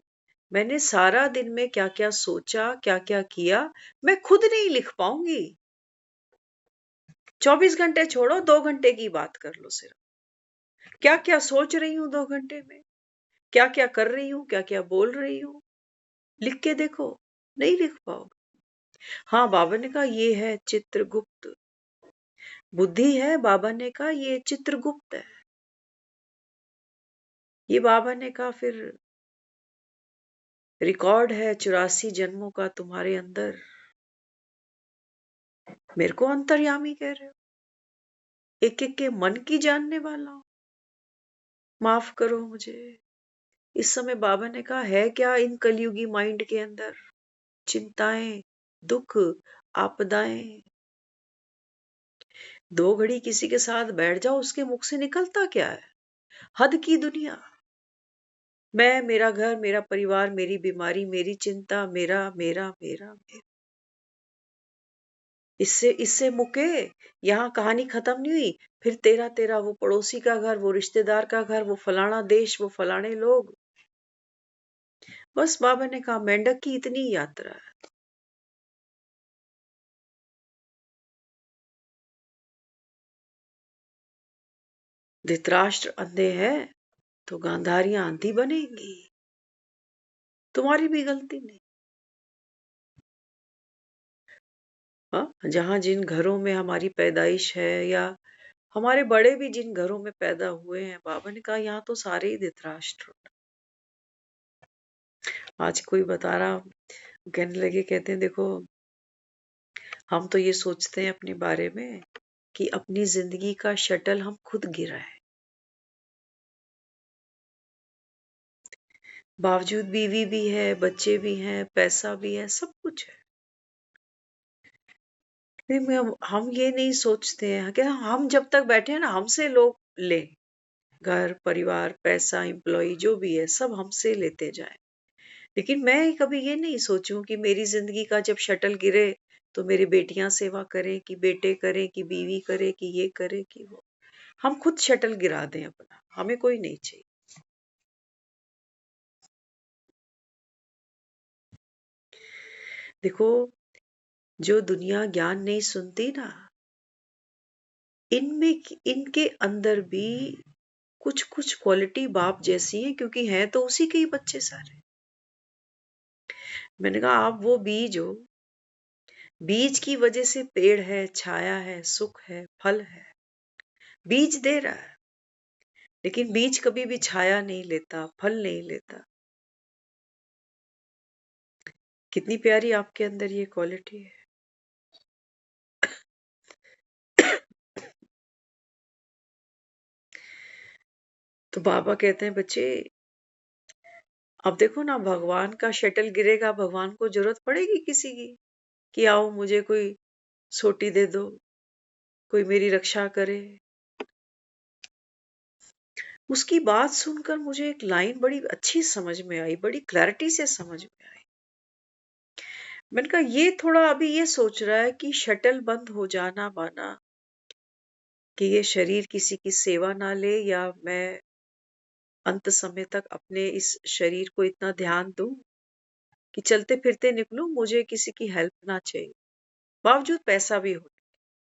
Speaker 2: मैंने सारा दिन में क्या क्या सोचा, क्या क्या किया, मैं खुद नहीं लिख पाऊंगी। 24 घंटे छोड़ो, 2 घंटे की बात कर लो सिर्फ। क्या क्या सोच रही हूँ 2 घंटे में, क्या क्या कर रही हूँ, क्या क्या बोल रही हूँ, लिख के देखो, नहीं लिख पाओगे। हाँ बाबा ने कहा ये है चित्रगुप्त बुद्धि है। बाबा ने कहा ये चित्रगुप्त है। ये बाबा ने कहा फिर रिकॉर्ड है 84 जन्मों का तुम्हारे अंदर। मेरे को अंतर्यामी कह रहे हो, एक एक के मन की जानने वाला हूं। माफ करो मुझे। इस समय बाबा ने कहा है क्या इन कलयुगी माइंड के अंदर, चिंताएं, दुख, आपदाएं। 2 घड़ी किसी के साथ बैठ जाओ, उसके मुख से निकलता क्या है, हद की दुनिया। मैं, मेरा घर, मेरा परिवार, मेरी बीमारी, मेरी चिंता, मेरा मेरा मेरा मेरा। इससे इससे मुके यहाँ कहानी खत्म नहीं हुई। फिर तेरा तेरा, वो पड़ोसी का घर, वो रिश्तेदार का घर, वो फलाना देश, वो फलाने लोग। बस बाबा ने कहा मेंढक की इतनी यात्रा है। धृतराष्ट्र अंधे है तो गांधारियां अंधी बनेंगी। तुम्हारी भी गलती नहीं। जहां जिन घरों में हमारी पैदाइश है या हमारे बड़े भी जिन घरों में पैदा हुए हैं, बाबा ने कहा यहाँ तो सारे ही धृतराष्ट्र। आज कोई बता रहा, कहने लगे, कहते हैं देखो हम तो ये सोचते हैं अपने बारे में कि अपनी जिंदगी का शटल हम खुद गिराए, बावजूद बीवी भी है, बच्चे भी हैं, पैसा भी है, सब कुछ है। नहीं, हम ये नहीं सोचते हैं कि हम जब तक बैठे हैं ना हमसे लोग ले, घर परिवार पैसा एम्प्लॉय जो भी है सब हमसे लेते जाए। लेकिन मैं कभी ये नहीं सोचूं कि मेरी जिंदगी का जब शटल गिरे तो मेरी बेटियां सेवा करें कि बेटे करें कि बीवी करे कि ये करे कि वो। हम खुद शटल गिरा दें अपना, हमें कोई नहीं चाहिए। देखो जो दुनिया ज्ञान नहीं सुनती ना, इनमें इनके अंदर भी कुछ कुछ क्वालिटी बाप जैसी है, क्योंकि हैं तो उसी के ही बच्चे सारे। मैंने कहा आप वो बीज हो, बीज की वजह से पेड़ है, छाया है, सुख है, फल है। बीज दे रहा है, लेकिन बीज कभी भी छाया नहीं लेता, फल नहीं लेता। कितनी प्यारी आपके अंदर ये क्वालिटी है। तो बाबा कहते हैं बच्चे अब देखो ना, भगवान का शटल गिरेगा, भगवान को जरूरत पड़ेगी किसी की कि आओ मुझे कोई सोटी दे दो, कोई मेरी रक्षा करे। उसकी बात सुनकर मुझे एक लाइन बड़ी अच्छी समझ में आई, बड़ी क्लैरिटी से समझ में आई। मैंने कहा ये थोड़ा अभी ये सोच रहा है कि शटल बंद हो जाना माना कि ये शरीर किसी की सेवा ना ले, या मैं अंत समय तक अपने इस शरीर को इतना ध्यान दूं कि चलते फिरते निकलूं, मुझे किसी की हेल्प ना चाहिए, बावजूद पैसा भी हो,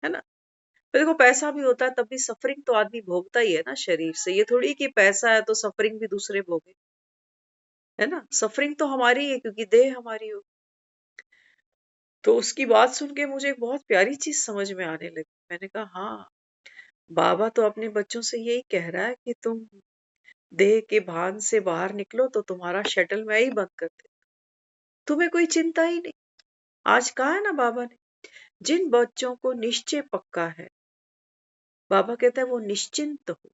Speaker 2: है ना। तो देखो पैसा भी होता है तब भी सफरिंग तो आदमी भोगता ही है ना शरीर से। ये थोड़ी कि पैसा है तो सफरिंग भी दूसरे भोगे, है ना। सफरिंग तो हमारी है क्योंकि देह हमारी हो। तो उसकी बात सुन के मुझे एक बहुत प्यारी चीज समझ में आने लगी। मैंने कहा हाँ, बाबा तो अपने बच्चों से यही कह रहा है कि तुम देह के भान से बाहर निकलो तो तुम्हारा शटल मैं ही बंद कर दे, तुम्हें कोई चिंता ही नहीं। आज कहा है ना बाबा ने, जिन बच्चों को निश्चय पक्का है, बाबा कहता है वो निश्चिंत हो।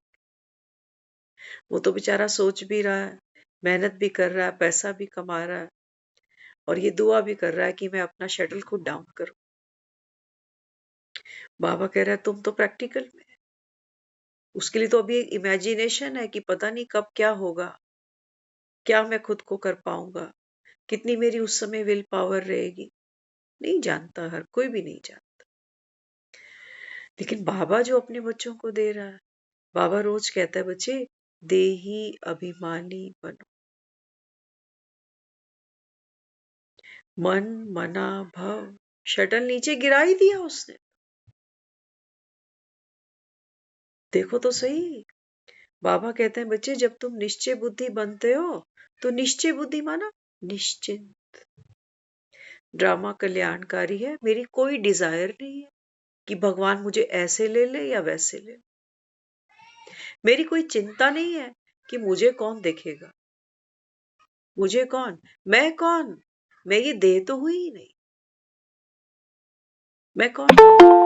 Speaker 2: वो तो बेचारा सोच भी रहा है, मेहनत भी कर रहा है, पैसा भी कमा रहा है, और ये दुआ भी कर रहा है कि मैं अपना शटल खुद डाउन करूं। बाबा कह रहा है तुम तो प्रैक्टिकल में, उसके लिए तो अभी एक इमेजिनेशन है कि पता नहीं कब क्या होगा, क्या मैं खुद को कर पाऊंगा, कितनी मेरी उस समय विल पावर रहेगी, नहीं जानता, हर कोई भी नहीं जानता। लेकिन बाबा जो अपने बच्चों को दे रहा है, बाबा रोज कहता है बच्चे देही अभिमानी बनो, मन मना भव। शटल नीचे गिरा ही दिया उसने। देखो तो सही, बाबा कहते हैं बच्चे जब तुम निश्चय बुद्धि बनते हो तो निश्चय बुद्धि माना निश्चिंत। ड्रामा कल्याणकारी है, मेरी कोई डिजायर नहीं है कि भगवान मुझे ऐसे ले ले या वैसे ले ले। मेरी कोई चिंता नहीं है कि मुझे कौन देखेगा, मुझे कौन, मैं कौन, मैं ये देह तो हुई ही नहीं, मैं कौन।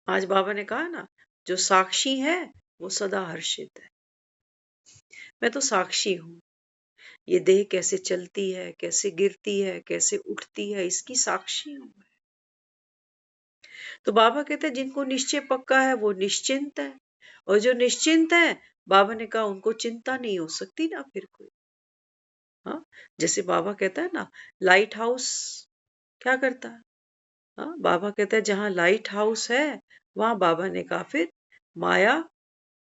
Speaker 2: आज बाबा ने कहा ना, जो साक्षी है वो सदा हर्षित है। मैं तो साक्षी हूं, ये देह कैसे चलती है, कैसे गिरती है, कैसे उठती है, इसकी साक्षी हूं मैं। तो बाबा कहते हैं जिनको निश्चय पक्का है वो निश्चिंत है, और जो निश्चिंत है बाबा ने कहा उनको चिंता नहीं हो सकती ना फिर कोई। हाँ, जैसे बाबा कहता है ना, लाइट हाउस क्या करता है। हाँ, बाबा कहता है जहां लाइट हाउस है वहां बाबा ने कहा फिर माया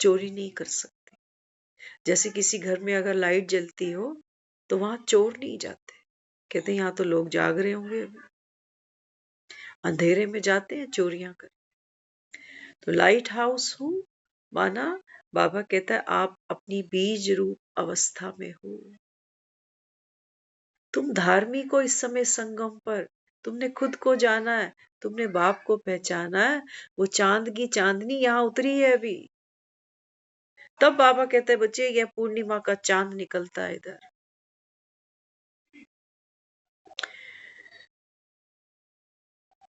Speaker 2: चोरी नहीं कर सकती। जैसे किसी घर में अगर लाइट जलती हो तो वहां चोर नहीं जाते, कहते यहाँ तो लोग जाग रहे होंगे। अंधेरे में जाते हैं चोरियां कर। तो लाइट हाउस हूं माना बाबा कहता है आप अपनी बीज रूप अवस्था में हो। तुम धार्मिक हो इस समय संगम पर, तुमने खुद को जाना है, तुमने बाप को पहचाना है। वो चांद की चांदनी यहाँ उतरी है अभी। तब बाबा कहते हैं बच्चे यह पूर्णिमा का चांद निकलता है इधर।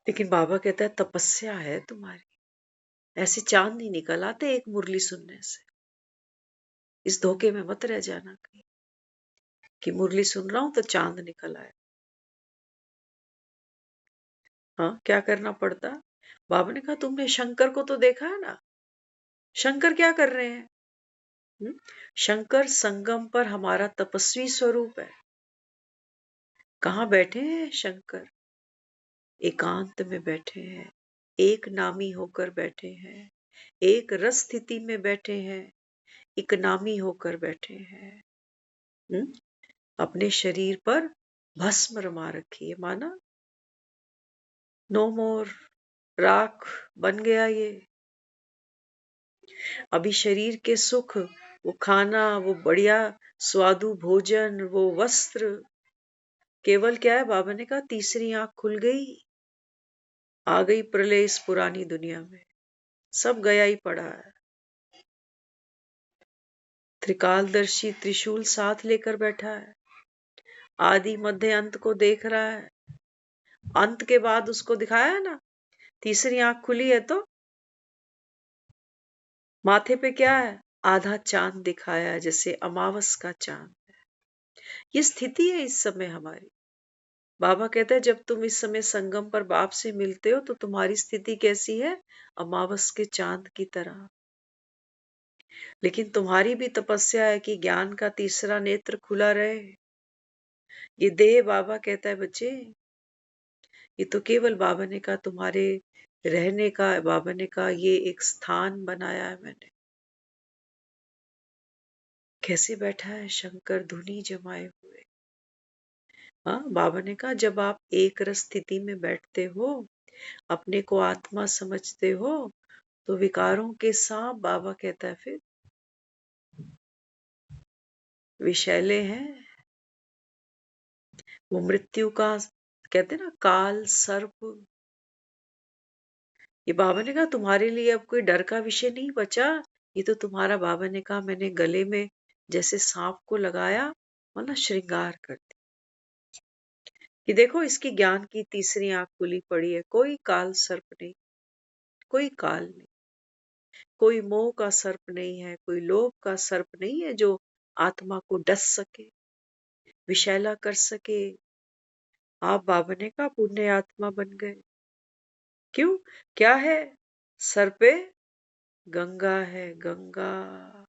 Speaker 2: लेकिन बाबा कहता है तपस्या है तुम्हारी, ऐसे चांद नहीं निकल आते एक मुरली सुनने से। इस धोखे में मत रह जाना कहीं कि मुरली सुन रहा हूं तो चांद निकल आए। हाँ, क्या करना पड़ता? बाबा ने कहा तुमने शंकर को तो देखा है ना, शंकर क्या कर रहे हैं? शंकर संगम पर हमारा तपस्वी स्वरूप है। कहाँ बैठे हैं शंकर? एकांत में बैठे हैं, एक नामी होकर बैठे हैं, एक रस स्थिति में बैठे हैं, एक नामी होकर बैठे हैं। अपने शरीर पर भस्म रमा रखी है, माना नो मोर, राख बन गया ये। अभी शरीर के सुख, वो खाना, वो बढ़िया स्वादु भोजन, वो वस्त्र, केवल क्या है? बाबा ने कहा तीसरी आंख खुल गई, आ गई प्रलय इस पुरानी दुनिया में, सब गया ही पड़ा है। त्रिकालदर्शी त्रिशूल साथ लेकर बैठा है, आदि मध्य अंत को देख रहा है। अंत के बाद उसको दिखाया है ना, तीसरी आंख खुली है तो माथे पे क्या है? आधा चांद दिखाया है, जैसे अमावस का चांद। ये स्थिति है इस समय हमारी। बाबा कहता है जब तुम इस समय संगम पर बाप से मिलते हो तो तुम्हारी स्थिति कैसी है? अमावस के चांद की तरह। लेकिन तुम्हारी भी तपस्या है कि ज्ञान का तीसरा नेत्र खुला रहे। ये देह बाबा कहता है बच्चे, ये तो केवल बाबा ने कहा तुम्हारे रहने का, बाबा ने कहा ये एक स्थान बनाया है मैंने। कैसे बैठा है शंकर धुनी जमाए हुए। हाँ, बाबा ने कहा जब आप एक रस स्थिति में बैठते हो, अपने को आत्मा समझते हो, तो विकारों के सांप, बाबा कहता है फिर विषैले हैं। वो मृत्यु का कहते ना काल सर्प। ये बाबा ने कहा तुम्हारे लिए अब कोई डर का विषय नहीं बचा। ये तो तुम्हारा, बाबा ने कहा मैंने गले में जैसे सांप को लगाया, मतलब श्रृंगार कर दिया कि देखो इसकी ज्ञान की तीसरी आंख खुली पड़ी है। कोई काल सर्प नहीं, कोई काल नहीं, कोई मोह का सर्प नहीं है, कोई लोभ का सर्प नहीं है जो आत्मा को डस सके, विषैला कर सके। आप, बाबा ने कहा, पुण्य आत्मा बन गए। क्यों? क्या है? सर पे गंगा है, गंगा।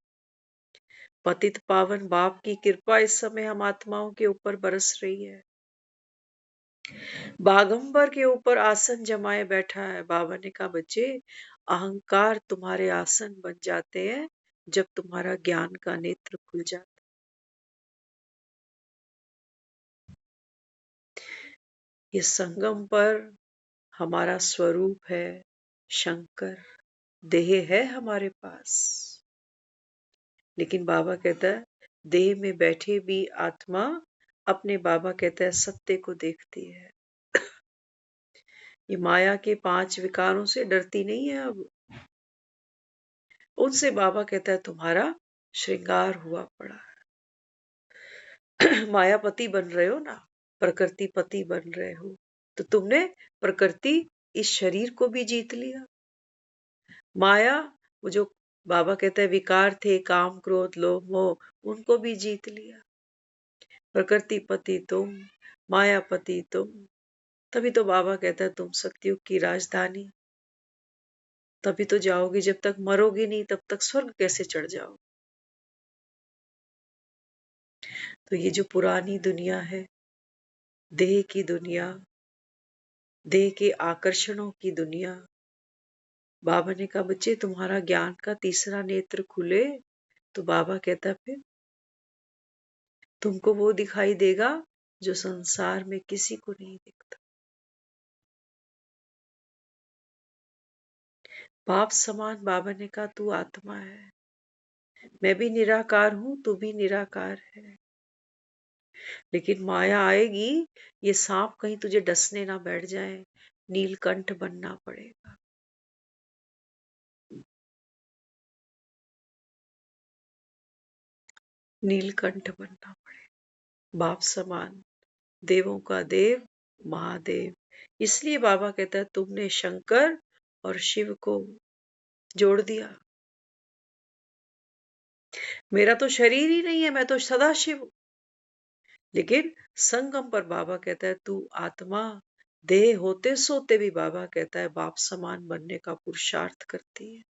Speaker 2: पतित पावन बाप की कृपा इस समय हम आत्माओं के ऊपर बरस रही है। बागंबर के ऊपर आसन जमाए बैठा है। बाबा ने कहा बच्चे, अहंकार तुम्हारे आसन बन जाते हैं जब तुम्हारा ज्ञान का नेत्र खुल जाता। ये संगम पर हमारा स्वरूप है शंकर, देह है हमारे पास। लेकिन बाबा कहता है देह में बैठे भी आत्मा अपने, बाबा कहता है, सत्य को देखती है। ये माया के 5 विकारों से डरती नहीं है अब। उनसे बाबा कहता है तुम्हारा श्रृंगार हुआ पड़ा है। मायापति बन रहे हो ना, प्रकृति पति बन रहे हो, तो तुमने प्रकृति इस शरीर को भी जीत लिया। माया, वो जो बाबा कहता है विकार थे, काम क्रोध लोभ मोह, उनको भी जीत लिया। प्रकृति पति तुम, मायापति तुम। तभी तो बाबा कहता है तुम सतयुग की राजधानी। तभी तो जाओगे, जब तक मरोगे नहीं तब तक स्वर्ग कैसे चढ़ जाओ। तो ये जो पुरानी दुनिया है, देह की दुनिया, देह के आकर्षणों की दुनिया, बाबा ने कहा बच्चे तुम्हारा ज्ञान का तीसरा नेत्र खुले तो बाबा कहता है फिर तुमको वो दिखाई देगा जो संसार में किसी को नहीं दिखता। बाप समान बाबा ने कहा तू आत्मा है, मैं भी निराकार हूं, तू भी निराकार है, लेकिन माया आएगी, ये सांप कहीं तुझे डसने ना बैठ जाए, नीलकंठ बनना पड़ेगा। नीलकंठ बनना पड़ेगा, बाप समान, देवों का देव, महादेव। इसलिए बाबा कहता है तुमने शंकर और शिव को जोड़ दिया, मेरा तो शरीर ही नहीं है, मैं तो सदा शिव हूं। लेकिन संगम पर बाबा कहता है तू आत्मा, देह होते सोते भी बाबा कहता है बाप समान बनने का पुरुषार्थ करती है।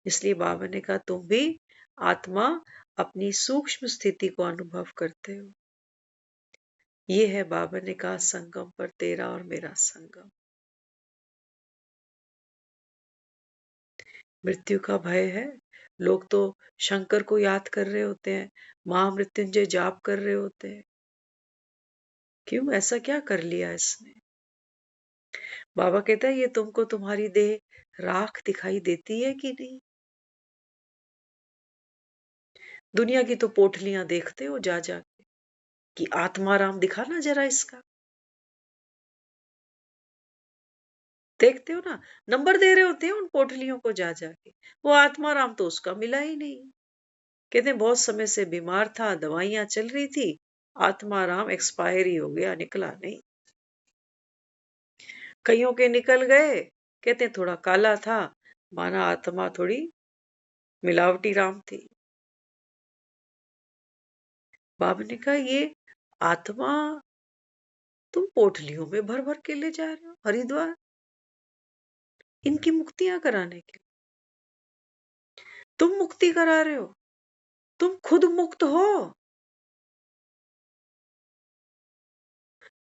Speaker 2: इसलिए बाबा ने कहा तुम भी आत्मा अपनी सूक्ष्म स्थिति को अनुभव करते हो। ये है बाबा ने कहा संगम पर तेरा और मेरा संगम। मृत्यु का भय है, लोग तो शंकर को याद कर रहे होते हैं, महामृत्युंजय जाप कर रहे होते हैं, क्यों ऐसा क्या कर लिया इसने? बाबा कहता है ये तुमको तुम्हारी देह राख दिखाई देती है कि नहीं? दुनिया की तो पोटलियां देखते हो जा जाके कि आत्माराम दिखाना जरा इसका, देखते हो ना, नंबर दे रहे होते हैं उन पोटलियों को जा जाके, वो आत्माराम तो उसका मिला ही नहीं। कहते हैं बहुत समय से बीमार था, दवाइयां चल रही थी, आत्माराम एक्सपायर ही हो गया, निकला नहीं। कईयों के निकल गए, कहते हैं थोड़ा काला था, माना आत्मा थोड़ी मिलावटी राम थी। बाबा ने कहा ये आत्मा तुम पोटलियों में भर भर के ले जा रहे हो हरिद्वार, इनकी मुक्तियां कराने के लिए तुम मुक्ति करा रहे हो, तुम खुद मुक्त हो,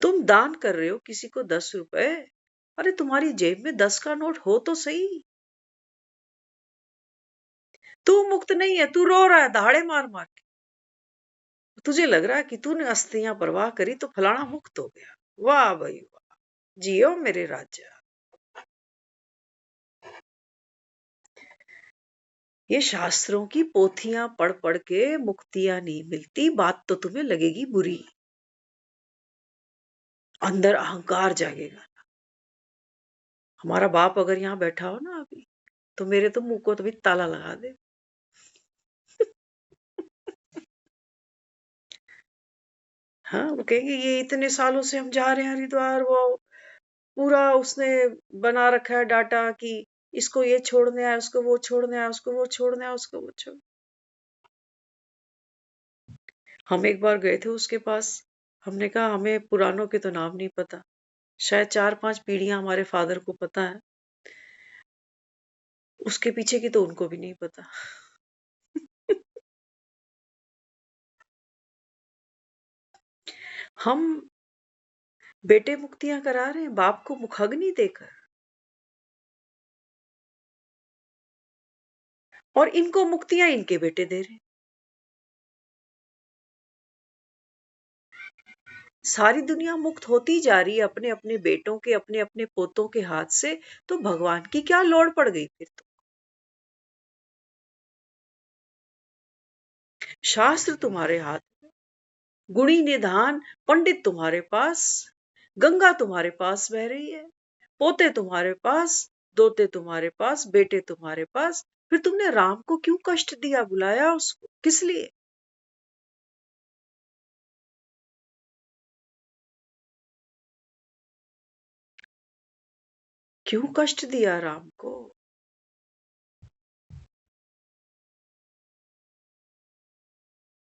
Speaker 2: तुम दान कर रहे हो किसी को 10 रुपए, अरे तुम्हारी जेब में 10 का नोट हो तो सही, तू मुक्त नहीं है, तू रो रहा है दहाड़े मार मार के, तुझे लग रहा है कि तूने अस्थियां परवाह करी तो फलाना मुक्त हो गया। वाह भाई वाह, जियो मेरे राजा। ये शास्त्रों की पोथियां पढ़ पढ़ के मुक्तियां नहीं मिलती, बात तो तुम्हें लगेगी बुरी, अंदर अहंकार जागेगा। हमारा बाप अगर यहाँ बैठा हो ना अभी, तो मेरे तो मुंह को तो भी ताला लगा दे। हाँ, वो कहेंगे ये इतने सालों से हम जा रहे हैं हरिद्वार, वो पूरा उसने बना रखा है डाटा कि इसको ये छोड़ने आया, उसको वो छोड़ने आया, उसको वो छोड़ने आया, उसको वो छोड़। हम एक बार गए थे उसके पास, हमने कहा हमें पुरानों के तो नाम नहीं पता, शायद 4-5 पीढ़ियां हमारे फादर को पता है, उसके पीछे की तो उनको भी नहीं पता। हम बेटे मुक्तियां करा रहे हैं बाप को मुखाग्नि देकर, और इनको मुक्तियां इनके बेटे दे रहे हैं। सारी दुनिया मुक्त होती जा रही है अपने अपने बेटों के, अपने अपने पोतों के हाथ से, तो भगवान की क्या लोड़ पड़ गई फिर? तो शास्त्र तुम्हारे हाथ में, गुणी निधान पंडित तुम्हारे पास, गंगा तुम्हारे पास बह रही है, पोते तुम्हारे पास, दोते तुम्हारे पास, बेटे तुम्हारे पास, फिर तुमने राम को क्यों कष्ट दिया, बुलाया उसको किस लिए? क्यों कष्ट दिया राम को?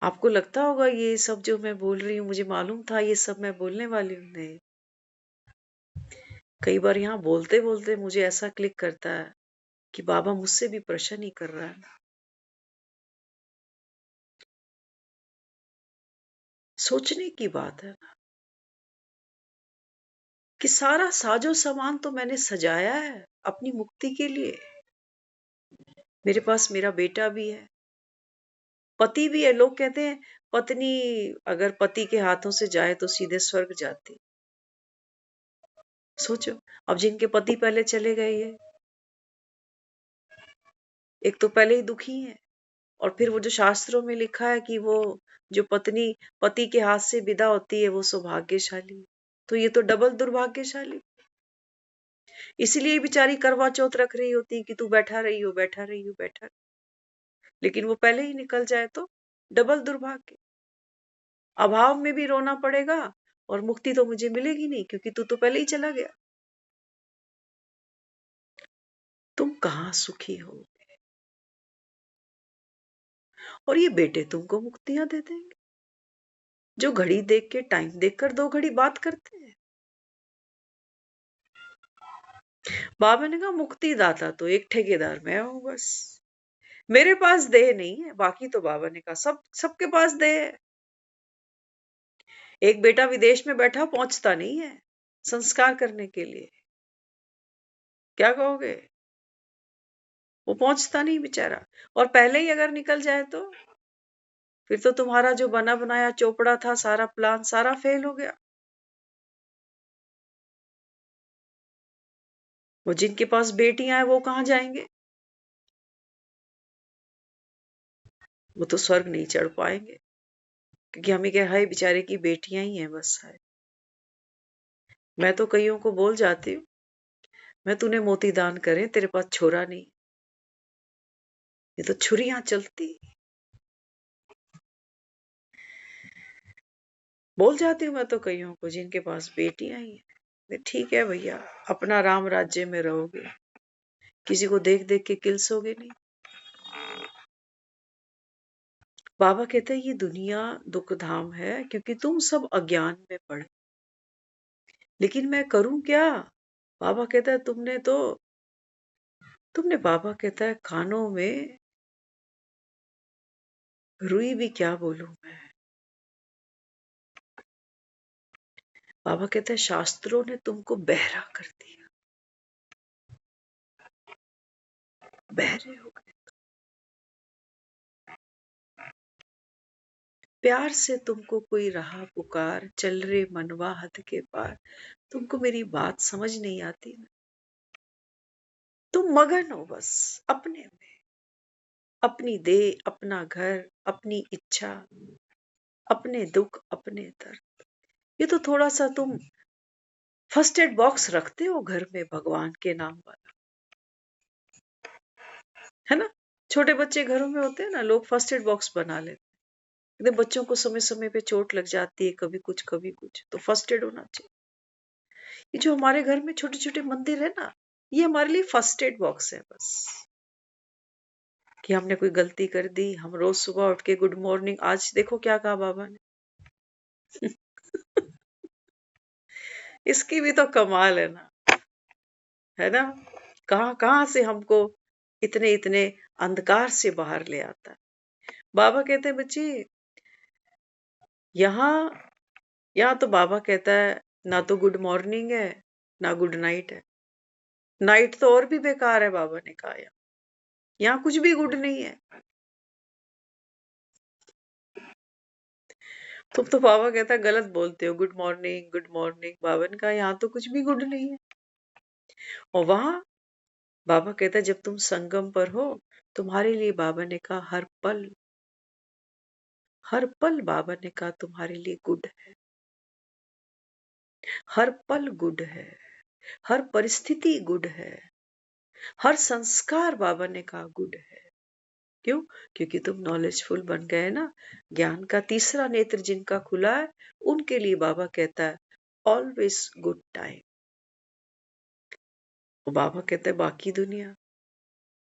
Speaker 2: आपको लगता होगा ये सब जो मैं बोल रही हूँ, मुझे मालूम था ये सब मैं बोलने वाली हूँ, नहीं। कई बार यहाँ बोलते बोलते मुझे ऐसा क्लिक करता है कि बाबा मुझसे भी प्रश्न ही कर रहा है ना। सोचने की बात है ना कि सारा साजो सामान तो मैंने सजाया है अपनी मुक्ति के लिए। मेरे पास मेरा बेटा भी है, पति भी है। लोग कहते हैं पत्नी अगर पति के हाथों से जाए तो सीधे स्वर्ग जाती। सोचो, अब जिनके पति पहले चले गए, एक तो पहले ही दुखी है, और फिर वो जो शास्त्रों में लिखा है कि वो जो पत्नी पति के हाथ से विदा होती है वो सौभाग्यशाली, तो ये तो डबल दुर्भाग्यशाली। इसीलिए बेचारी करवा चौथ रख रही होती कि तू बैठा रही हो, बैठा रही हो, बैठा, लेकिन वो पहले ही निकल जाए तो डबल दुर्भाग्य। अभाव में भी रोना पड़ेगा और मुक्ति तो मुझे मिलेगी नहीं क्योंकि तू तो पहले ही चला गया। तुम कहां सुखी हो? और ये बेटे तुमको मुक्तियां दे देंगे जो घड़ी देख के, टाइम देखकर 2 घड़ी बात करते हैं। बाबा ने कहा मुक्ति दाता तो एक ठेकेदार मैं हूं बस, मेरे पास देह नहीं है, बाकी तो बाबा ने कहा सबके पास देह है। एक बेटा विदेश में बैठा पहुंचता नहीं है संस्कार करने के लिए, क्या कहोगे? वो पहुंचता नहीं बेचारा, और पहले ही अगर निकल जाए तो फिर तो तुम्हारा जो बना बनाया चोपड़ा था, सारा प्लान सारा फेल हो गया। वो जिनके पास बेटियां हैं वो कहां जाएंगे? वो तो स्वर्ग नहीं चढ़ पाएंगे क्योंकि हमें क्या है, बेचारे की बेटियां ही हैं बस है। मैं तो कईयों को बोल जाती हूँ, मैं तूने मोती दान करे, तेरे पास छोरा नहीं, ये तो छुरियां चलती। बोल जाती हूँ मैं तो कईयों को जिनके पास बेटियां ही हैं, ठीक है भैया, अपना राम राज्य में रहोगे, किसी को देख देख के किलसोगे नहीं। बाबा कहते हैं ये दुनिया दुख धाम है क्योंकि तुम सब अज्ञान में पड़े, लेकिन मैं करूं क्या? बाबा कहता है तुमने बाबा कहता है कानों में रुई भी क्या बोलूं मैं। बाबा कहता है शास्त्रों ने तुमको बहरा कर दिया, बहरे हो गए। प्यार से तुमको कोई रहा पुकार, चल रे मनवा हद के पार। तुमको मेरी बात समझ नहीं आती ना, तुम मगन हो बस अपने में, अपनी देह, अपना घर, अपनी इच्छा, अपने दुख, अपने दर्द। ये तो थोड़ा सा तुम फर्स्ट एड बॉक्स रखते हो घर में भगवान के नाम वाला, है ना? छोटे बच्चे घरों में होते हैं ना, लोग फर्स्ट एड बॉक्स बना लेते हैं। कहते बच्चों को समय समय पे चोट लग जाती है, कभी कुछ, तो फर्स्ट एड होना चाहिए। ये जो हमारे घर में छोटे छोटे मंदिर है ना, ये हमारे लिए फर्स्ट एड बॉक्स है बस, कि हमने कोई गलती कर दी, हम रोज सुबह उठ के गुड मॉर्निंग, आज देखो क्या कहा बाबा ने। इसकी भी तो कमाल है ना? कहां कहां से हमको इतने इतने अंधकार से बाहर ले आता है। बाबा कहते हैं बच्चे, यहाँ यहाँ तो बाबा कहता है ना तो गुड मॉर्निंग है ना गुड नाइट है, नाइट तो और भी बेकार है बाबा ने कहा। यहाँ कुछ भी गुड नहीं है। तुम तो बाबा कहता है गलत बोलते हो, गुड मॉर्निंग गुड मॉर्निंग। बाबा ने कहा यहाँ तो कुछ भी गुड नहीं है। और वहां बाबा कहता है जब तुम संगम पर हो, तुम्हारे लिए बाबा ने कहा हर पल बाबा ने कहा तुम्हारे लिए गुड है, हर पल गुड है, हर परिस्थिति गुड है, हर संस्कार बाबा ने कहा गुड है। क्यों? क्योंकि तुम नॉलेजफुल बन गए ना, ज्ञान का तीसरा नेत्र जिनका खुला है, उनके लिए बाबा कहता है ऑलवेज गुड टाइम। बाबा कहते हैं बाकी दुनिया,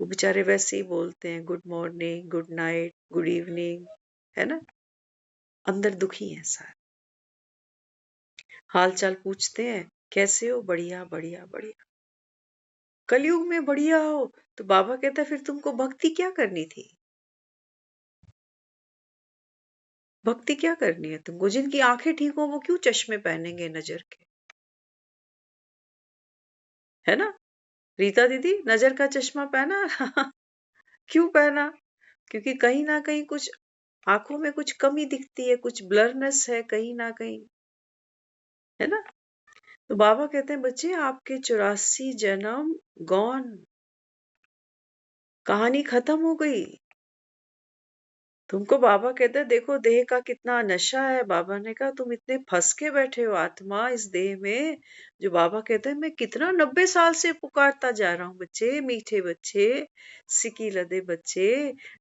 Speaker 2: वो बेचारे वैसे ही बोलते हैं good morning good night good evening, है ना? अंदर दुखी है सारे, हाल चाल पूछते हैं कैसे हो, बढ़िया बढ़िया बढ़िया। कलयुग में बढ़िया हो तो बाबा कहता है फिर तुमको भक्ति क्या करनी थी? भक्ति क्या करनी है तुमको? जिनकी आंखें ठीक हो वो क्यों चश्मे पहनेंगे नजर के, है ना? रीता दीदी नजर का चश्मा पहना। क्यों पहना? क्योंकि कहीं ना कहीं कुछ आंखों में कुछ कमी दिखती है, कुछ ब्लरनेस है कहीं ना कहीं, है ना? तो बाबा कहते हैं बच्चे आपके 84 जन्म गॉन, कहानी खत्म हो गई। तुमको बाबा कहते हैं देखो देह का कितना नशा है। बाबा ने कहा तुम इतने फंस के बैठे हो आत्मा इस देह में। जो बाबा कहते हैं मैं कितना 90 साल से पुकारता जा रहा हूँ, बच्चे, मीठे बच्चे, सिकी लदे बच्चे,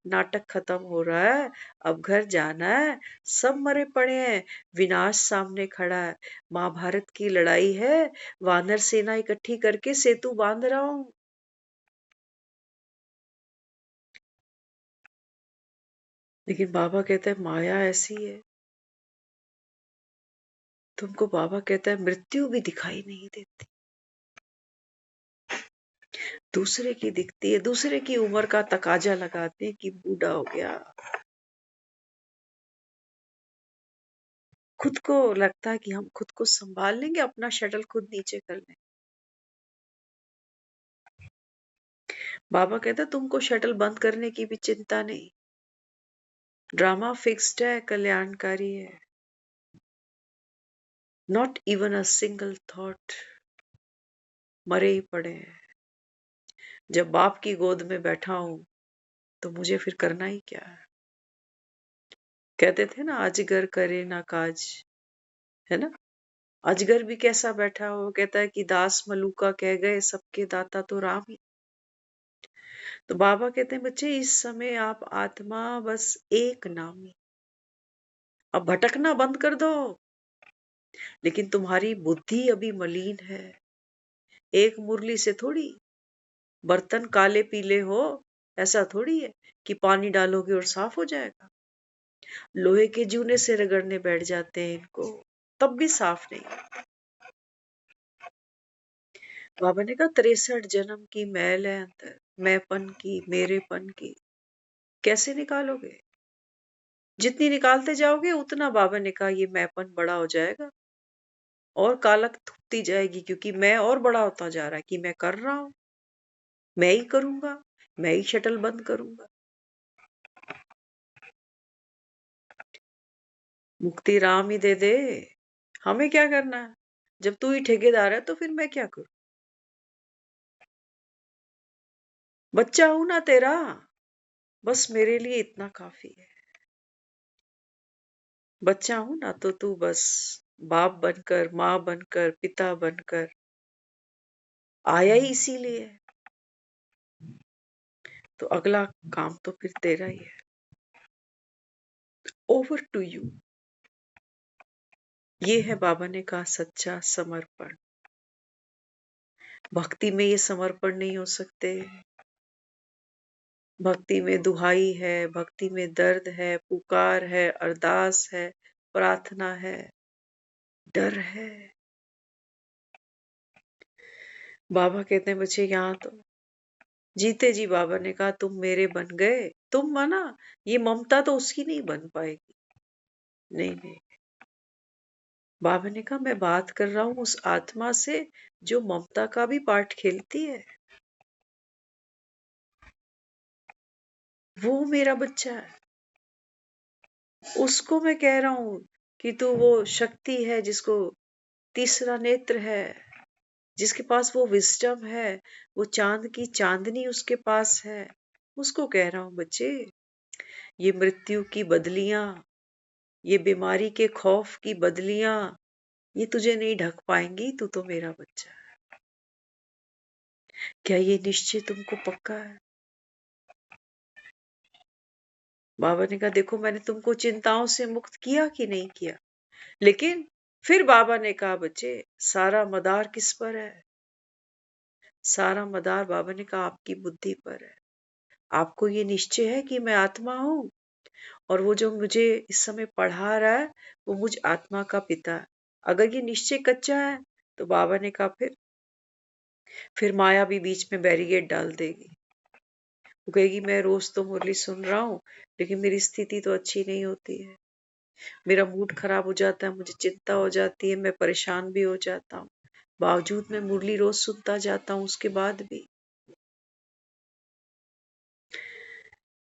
Speaker 2: नाटक खत्म हो रहा है, अब घर जाना है, सब मरे पड़े हैं, विनाश सामने खड़ा है, महाभारत की लड़ाई है, वानर सेना इकट्ठी करके सेतु बांध रहा हूँ। लेकिन बाबा कहते हैं माया ऐसी है। तुमको बाबा कहता है मृत्यु भी दिखाई नहीं देती, दूसरे की दिखती है। दूसरे की उम्र का तकाजा लगाते हैं कि बूढ़ा हो गया, खुद को लगता है कि हम खुद को संभाल लेंगे, अपना शटल खुद नीचे कर लें। बाबा कहता है तुमको शटल बंद करने की भी चिंता नहीं, ड्रामा फिक्स्ड है, कल्याणकारी है। Not even a single thought, मरे ही पड़े हैं। जब बाप की गोद में बैठा हूं तो मुझे फिर करना ही क्या है। कहते थे ना अजगर करे ना काज, है ना। अजगर भी कैसा बैठा हो, कहता है कि दास मलूका कह गए सबके दाता तो राम ही। तो बाबा कहते हैं बच्चे इस समय आप आत्मा बस एक नामी, अब भटकना बंद कर दो। लेकिन तुम्हारी बुद्धि अभी मलिन है। एक मुरली से थोड़ी बर्तन काले पीले हो, ऐसा थोड़ी है कि पानी डालोगे और साफ हो जाएगा। लोहे के जूने से रगड़ने बैठ जाते हैं इनको, तब भी साफ नहीं। बाबा ने कहा 63 जन्म की मैल है अंदर, मैंपन की, मेरेपन की, कैसे निकालोगे। जितनी निकालते जाओगे उतना बाबा ने कहा ये मैंपन बड़ा हो जाएगा और कालक थुकती जाएगी, क्योंकि मैं और बड़ा होता जा रहा है कि मैं कर रहा हूं, मैं ही करूंगा, मैं ही शटल बंद करूंगा। मुक्ति राम ही दे दे, हमें क्या करना है। जब तू ही ठेकेदार है तो फिर मैं क्या करूं। बच्चा हूं ना तेरा, बस मेरे लिए इतना काफी है। बच्चा हूं ना तो तू बस बाप बनकर, माँ बनकर, पिता बनकर आया ही इसीलिए है। तो अगला काम तो फिर तेरा ही है। Over to you. ये है बाबा ने कहा सच्चा समर्पण। भक्ति में ये समर्पण नहीं हो सकते। भक्ति में दुहाई है, भक्ति में दर्द है, पुकार है, अरदास है, प्रार्थना है, डर है। बाबा कहते हैं बच्चे यहाँ तो जीते जी बाबा ने कहा तुम मेरे बन गए, तुम माना, ये ममता तो उसकी नहीं बन पाएगी। नहीं नहीं, बाबा ने कहा मैं बात कर रहा हूं उस आत्मा से जो ममता का भी पार्ट खेलती है, वो मेरा बच्चा है। उसको मैं कह रहा हूं कि तू वो शक्ति है जिसको तीसरा नेत्र है, जिसके पास वो विजडम है, वो चांद की चांदनी उसके पास है। उसको कह रहा हूं बच्चे ये मृत्यु की बदलियां, ये बीमारी के खौफ की बदलियां, ये तुझे नहीं ढक पाएंगी, तू तो मेरा बच्चा है। क्या ये निश्चय तुमको पक्का है। बाबा ने कहा देखो मैंने तुमको चिंताओं से मुक्त किया कि नहीं किया। लेकिन फिर बाबा ने कहा बच्चे सारा मदार किस पर है। सारा मदार बाबा ने कहा आपकी बुद्धि पर है। आपको ये निश्चय है कि मैं आत्मा हूं और वो जो मुझे इस समय पढ़ा रहा है वो मुझ आत्मा का पिता है। अगर ये निश्चय कच्चा है तो बाबा ने कहा फिर माया भी बीच में बैरिकेड डाल देगी। वो कहेगी मैं रोज तो मुरली सुन रहा हूँ लेकिन मेरी स्थिति तो अच्छी नहीं होती है, मेरा मूड खराब हो जाता है, मुझे चिंता हो जाती है, मैं परेशान भी हो जाता हूँ, बावजूद मैं मुरली रोज सुनता जाता हूँ उसके बाद भी।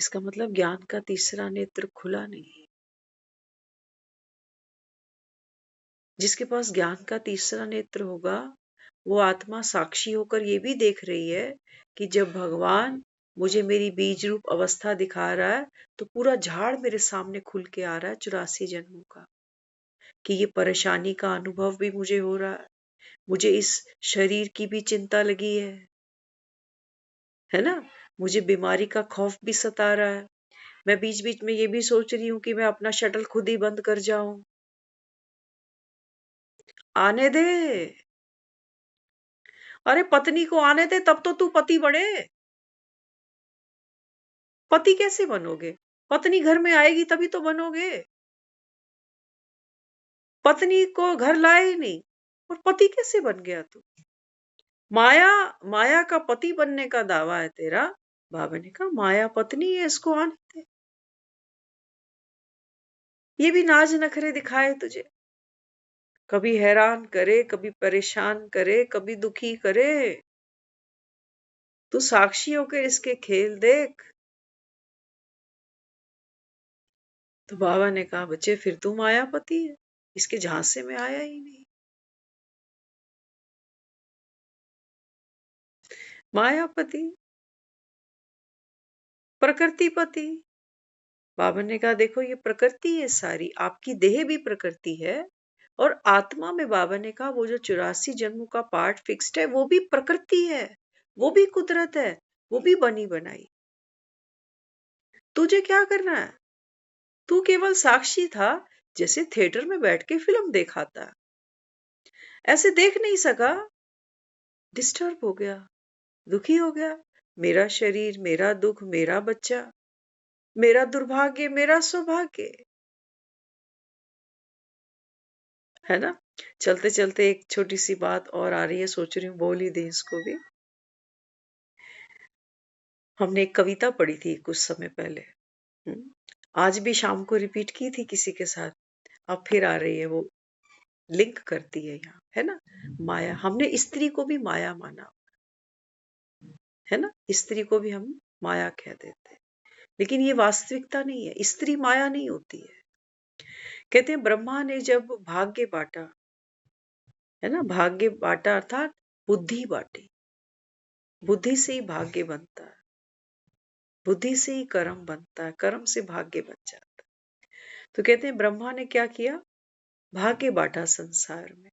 Speaker 2: इसका मतलब ज्ञान का तीसरा नेत्र खुला नहीं। जिसके पास ज्ञान का तीसरा नेत्र होगा वो आत्मा साक्षी होकर ये भी देख रही है कि जब भगवान मुझे मेरी बीज रूप अवस्था दिखा रहा है, तो पूरा झाड़ मेरे सामने खुल के आ रहा है 84 जन्मों का, कि ये परेशानी का अनुभव भी मुझे हो रहा है, मुझे इस शरीर की भी चिंता लगी है ना? मुझे बीमारी का खौफ भी सता रहा है। मैं बीच बीच में ये भी सोच रही हूँ कि मैं अपना शटल खुद ही बंद कर जाऊं। आने दे। अरे पत्नी को आने दे, तब तो तू पति बने। पति कैसे बनोगे? पत्नी घर में आएगी तभी तो बनोगे। पत्नी को घर लाए ही नहीं और पति कैसे बन गया तू? माया माया का पति बनने का दावा है तेरा। बाबा ने कहा माया पत्नी है, इसको आने दे। ये भी नाज नखरे दिखाए तुझे, कभी हैरान करे, कभी परेशान करे, कभी दुखी करे। तू साक्षी होकर इसके खेल देख। तो बाबा ने कहा बच्चे फिर तू मायापति है, इसके झांसे में आया ही नहीं। मायापति, प्रकृतिपति। बाबा ने कहा देखो ये प्रकृति है सारी, आपकी देह भी प्रकृति है और आत्मा में बाबा ने कहा वो जो 84 जन्मों का पार्ट फिक्स्ड है वो भी प्रकृति है, वो भी कुदरत है, वो भी बनी बनाई। तुझे क्या करना है? तू केवल साक्षी था, जैसे थिएटर में बैठ के फिल्म देखाता, ऐसे देख नहीं सका, डिस्टर्ब हो गया, दुखी हो गया। मेरा शरीर, मेरा दुख, मेरा बच्चा, मेरा दुर्भाग्य, मेरा सौभाग्य, है ना? चलते चलते एक छोटी सी बात और आ रही है, सोच रही हूँ बोल ही दे इसको भी। हमने एक कविता पढ़ी थी कुछ समय पहले, आज भी शाम को रिपीट की थी किसी के साथ, अब फिर आ रही है, वो लिंक करती है यहाँ, है ना? माया, हमने स्त्री को भी माया माना, है ना? स्त्री को भी हम माया कह देते हैं, लेकिन ये वास्तविकता नहीं है। स्त्री माया नहीं होती है। कहते हैं ब्रह्मा ने जब भाग्य बांटा, है ना, भाग्य बांटा अर्थात बुद्धि बांटी, बुद्धि से ही भाग्य बनता है, बुद्धि से ही कर्म बनता है, कर्म से भाग्य बन जाता है। तो कहते हैं ब्रह्मा ने क्या किया, भाग्य बांटा संसार में।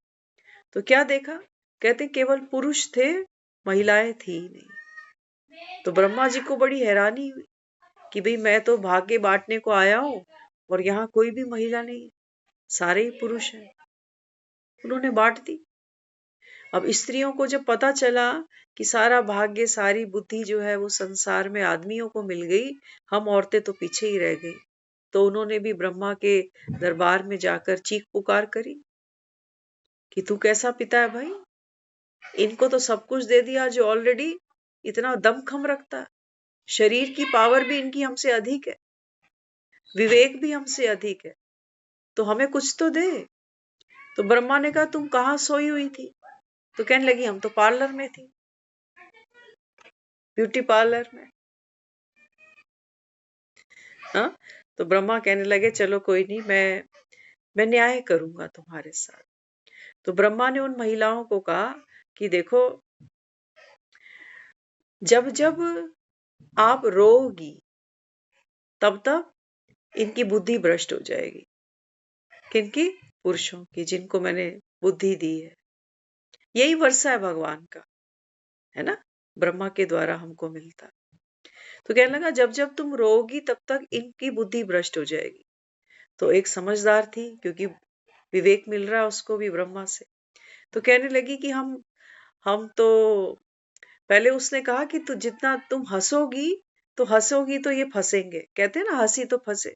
Speaker 2: तो क्या देखा, कहते हैं केवल पुरुष थे, महिलाएं थी ही नहीं। तो ब्रह्मा जी को बड़ी हैरानी हुई कि भाई मैं तो भाग्य बांटने को आया हूं और यहाँ कोई भी महिला नहीं, सारे ही पुरुष हैं। उन्होंने बांट दी। अब स्त्रियों को जब पता चला कि सारा भाग्य, सारी बुद्धि जो है वो संसार में आदमियों को मिल गई, हम औरतें तो पीछे ही रह गई, तो उन्होंने भी ब्रह्मा के दरबार में जाकर चीख पुकार करी कि तू कैसा पिता है भाई, इनको तो सब कुछ दे दिया जो ऑलरेडी इतना दमखम रखता है, शरीर की पावर भी इनकी हमसे अधिक है, विवेक भी हमसे अधिक है, तो हमें कुछ तो दे। तो ब्रह्मा ने कहा तुम कहाँ सोई हुई थी? तो कहने लगी हम तो पार्लर में थी, ब्यूटी पार्लर में। हाँ, तो ब्रह्मा कहने लगे चलो कोई नहीं, मैं न्याय करूंगा तुम्हारे साथ। तो ब्रह्मा ने उन महिलाओं को कहा कि देखो, जब जब आप रोगी तब तब इनकी बुद्धि भ्रष्ट हो जाएगी। किनकी? पुरुषों की, जिनको मैंने बुद्धि दी है। यही वर्षा है भगवान का, है ना, ब्रह्मा के द्वारा हमको मिलता। तो कहने लगा जब जब तुम रोगी तब तक इनकी बुद्धि भ्रष्ट हो जाएगी। तो एक समझदार थी, क्योंकि विवेक मिल रहा है उसको भी ब्रह्मा से, तो कहने लगी कि हम तो, पहले उसने कहा कि तू जितना तुम हंसोगी तो ये फंसेंगे, कहते हैं ना हंसी तो फंसे।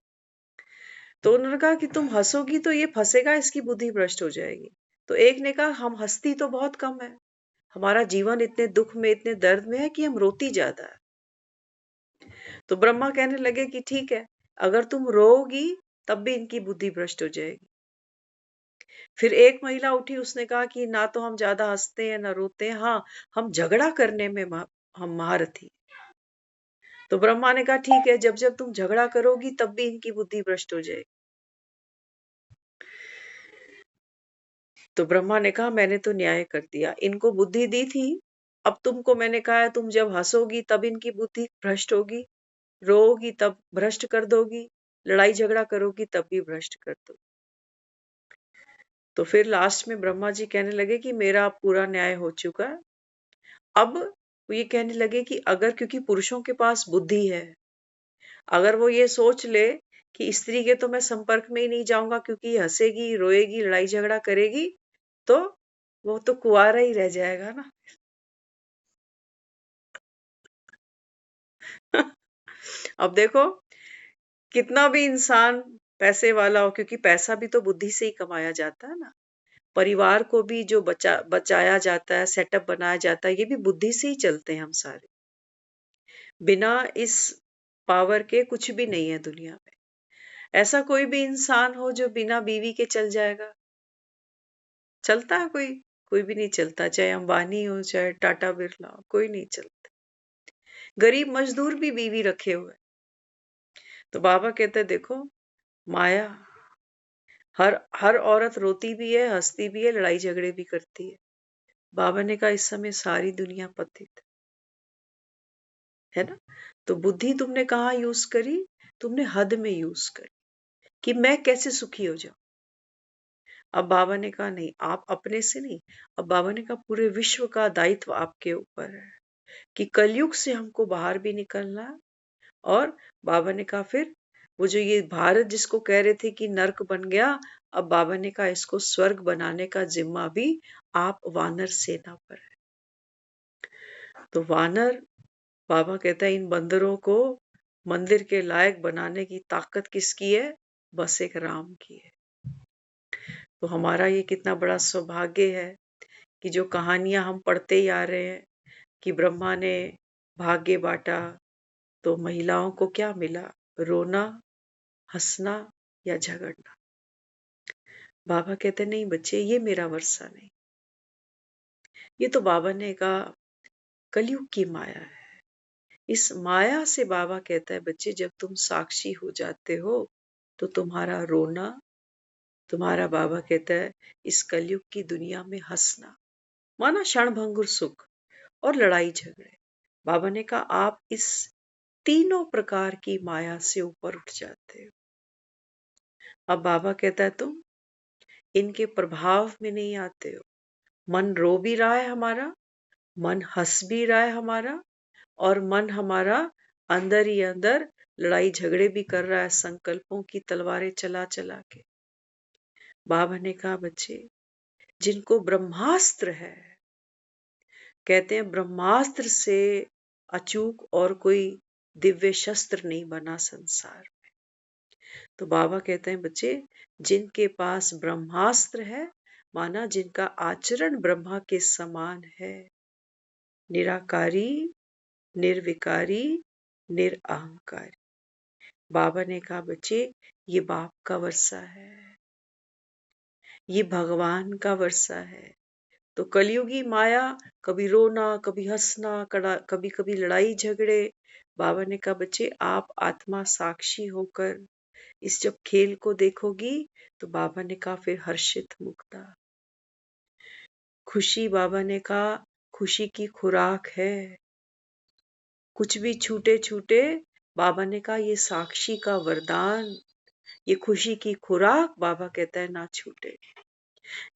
Speaker 2: तो उन्होंने कहा कि तुम हंसोगी तो ये फंसेगा, इसकी बुद्धि भ्रष्ट हो जाएगी। तो एक ने कहा हम हंसती तो बहुत कम है, हमारा जीवन इतने दुख में, इतने दर्द में है कि हम रोती ज्यादा है। तो ब्रह्मा कहने लगे कि ठीक है, अगर तुम रोगी तब भी इनकी बुद्धि भ्रष्ट हो जाएगी। फिर एक महिला उठी, उसने कहा कि ना तो हम ज्यादा हंसते हैं ना रोते हैं, हाँ हम झगड़ा करने में हम महारथी। तो ब्रह्मा ने कहा ठीक है, जब जब तुम झगड़ा करोगी तब भी इनकी बुद्धि भ्रष्ट हो जाएगी। तो ब्रह्मा ने कहा मैंने तो न्याय कर दिया, इनको बुद्धि दी थी अब तुमको मैंने कहा है तुम जब हंसोगी तब इनकी बुद्धि भ्रष्ट होगी, रोओगी तब भ्रष्ट कर दोगी, लड़ाई झगड़ा करोगी तब भी भ्रष्ट कर दो। तो फिर लास्ट में ब्रह्मा जी कहने लगे कि मेरा अब पूरा न्याय हो चुका है। अब वो ये कहने लगे कि अगर, क्योंकि पुरुषों के पास बुद्धि है, अगर वो ये सोच ले कि स्त्री के तो मैं संपर्क में ही नहीं जाऊंगा क्योंकि ये हंसेगी, रोएगी, लड़ाई झगड़ा करेगी, तो वो तो कुंवारा ही रह जाएगा ना। अब देखो कितना भी इंसान पैसे वाला हो, क्योंकि पैसा भी तो बुद्धि से ही कमाया जाता है ना, परिवार को भी जो बचाया जाता है, सेटअप बनाया जाता है, ये भी बुद्धि से ही चलते हैं हम सारे। बिना इस पावर के कुछ भी नहीं है दुनिया में। ऐसा कोई भी इंसान हो जो बिना बीवी के चल जाएगा? चलता है कोई? कोई भी नहीं चलता, चाहे अंबानी हो चाहे टाटा बिरला हो, कोई नहीं चलता। गरीब मजदूर भी बीवी रखे हुए। तो बाबा कहते हैं देखो माया, हर औरत रोती भी है, हंसती भी है, लड़ाई झगड़े भी करती है। बाबा ने कहा इस समय सारी दुनिया पतित है ना। तो बुद्धि तुमने कहाँ यूज करी? तुमने हद में यूज करी कि मैं कैसे सुखी हो जाऊं। अब बाबा ने कहा नहीं, आप अपने से नहीं, अब बाबा ने कहा पूरे विश्व का दायित्व आपके ऊपर है कि कलयुग से हमको बाहर भी निकलना है। और बाबा ने कहा फिर वो जो ये भारत जिसको कह रहे थे कि नर्क बन गया, अब बाबा ने कहा इसको स्वर्ग बनाने का जिम्मा भी आप वानर सेना पर है। तो वानर, बाबा कहता है इन बंदरों को मंदिर के लायक बनाने की ताकत किसकी है? बस एक राम की है। तो हमारा ये कितना बड़ा सौभाग्य है कि जो कहानियां हम पढ़ते ही आ रहे हैं कि ब्रह्मा ने भाग्य बांटा तो महिलाओं को क्या मिला? रोना, हंसना या झगड़ना। बाबा कहते नहीं बच्चे, ये मेरा वर्षा नहीं, ये तो बाबा ने कहा कलयुग की माया है। इस माया से बाबा कहता है बच्चे जब तुम साक्षी हो जाते हो तो तुम्हारा रोना, तुम्हारा बाबा कहता है इस कलयुग की दुनिया में हंसना माना क्षणभंगुर सुख और लड़ाई झगड़े। बाबा ने कहा आप इस तीनों प्रकार की माया से ऊपर उठ जाते हो। अब बाबा कहता है तुम इनके प्रभाव में नहीं आते हो। मन रो भी रहा है हमारा, मन हंस भी रहा है हमारा, और मन हमारा अंदर ही अंदर लड़ाई झगड़े भी कर रहा है संकल्पों की तलवारें चला चला के। बाबा ने कहा बच्चे जिनको ब्रह्मास्त्र है, कहते हैं ब्रह्मास्त्र से अचूक और कोई दिव्य शस्त्र नहीं बना संसार में। तो बाबा कहते हैं बच्चे जिनके पास ब्रह्मास्त्र है, माना जिनका आचरण ब्रह्मा के समान है, निराकारी, निर्विकारी, निरअहंकारी। बाबा ने कहा बच्चे ये बाप का वर्षा है, ये भगवान का वर्षा है। तो कलयुगी माया कभी रोना, कभी हंसना, कभी कभी लड़ाई झगड़े। बाबा ने कहा बच्चे आप आत्मा साक्षी होकर इस जब खेल को देखोगी तो बाबा ने कहा फिर हर्षित मुक्ता खुशी। बाबा ने कहा खुशी की खुराक है, कुछ भी छूटे छूटे। बाबा ने कहा ये साक्षी का वरदान, ये खुशी की खुराक बाबा कहता है ना छूटे।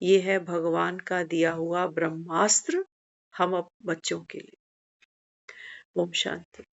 Speaker 2: ये है भगवान का दिया हुआ ब्रह्मास्त्र हम अब बच्चों के लिए। ओम शांति।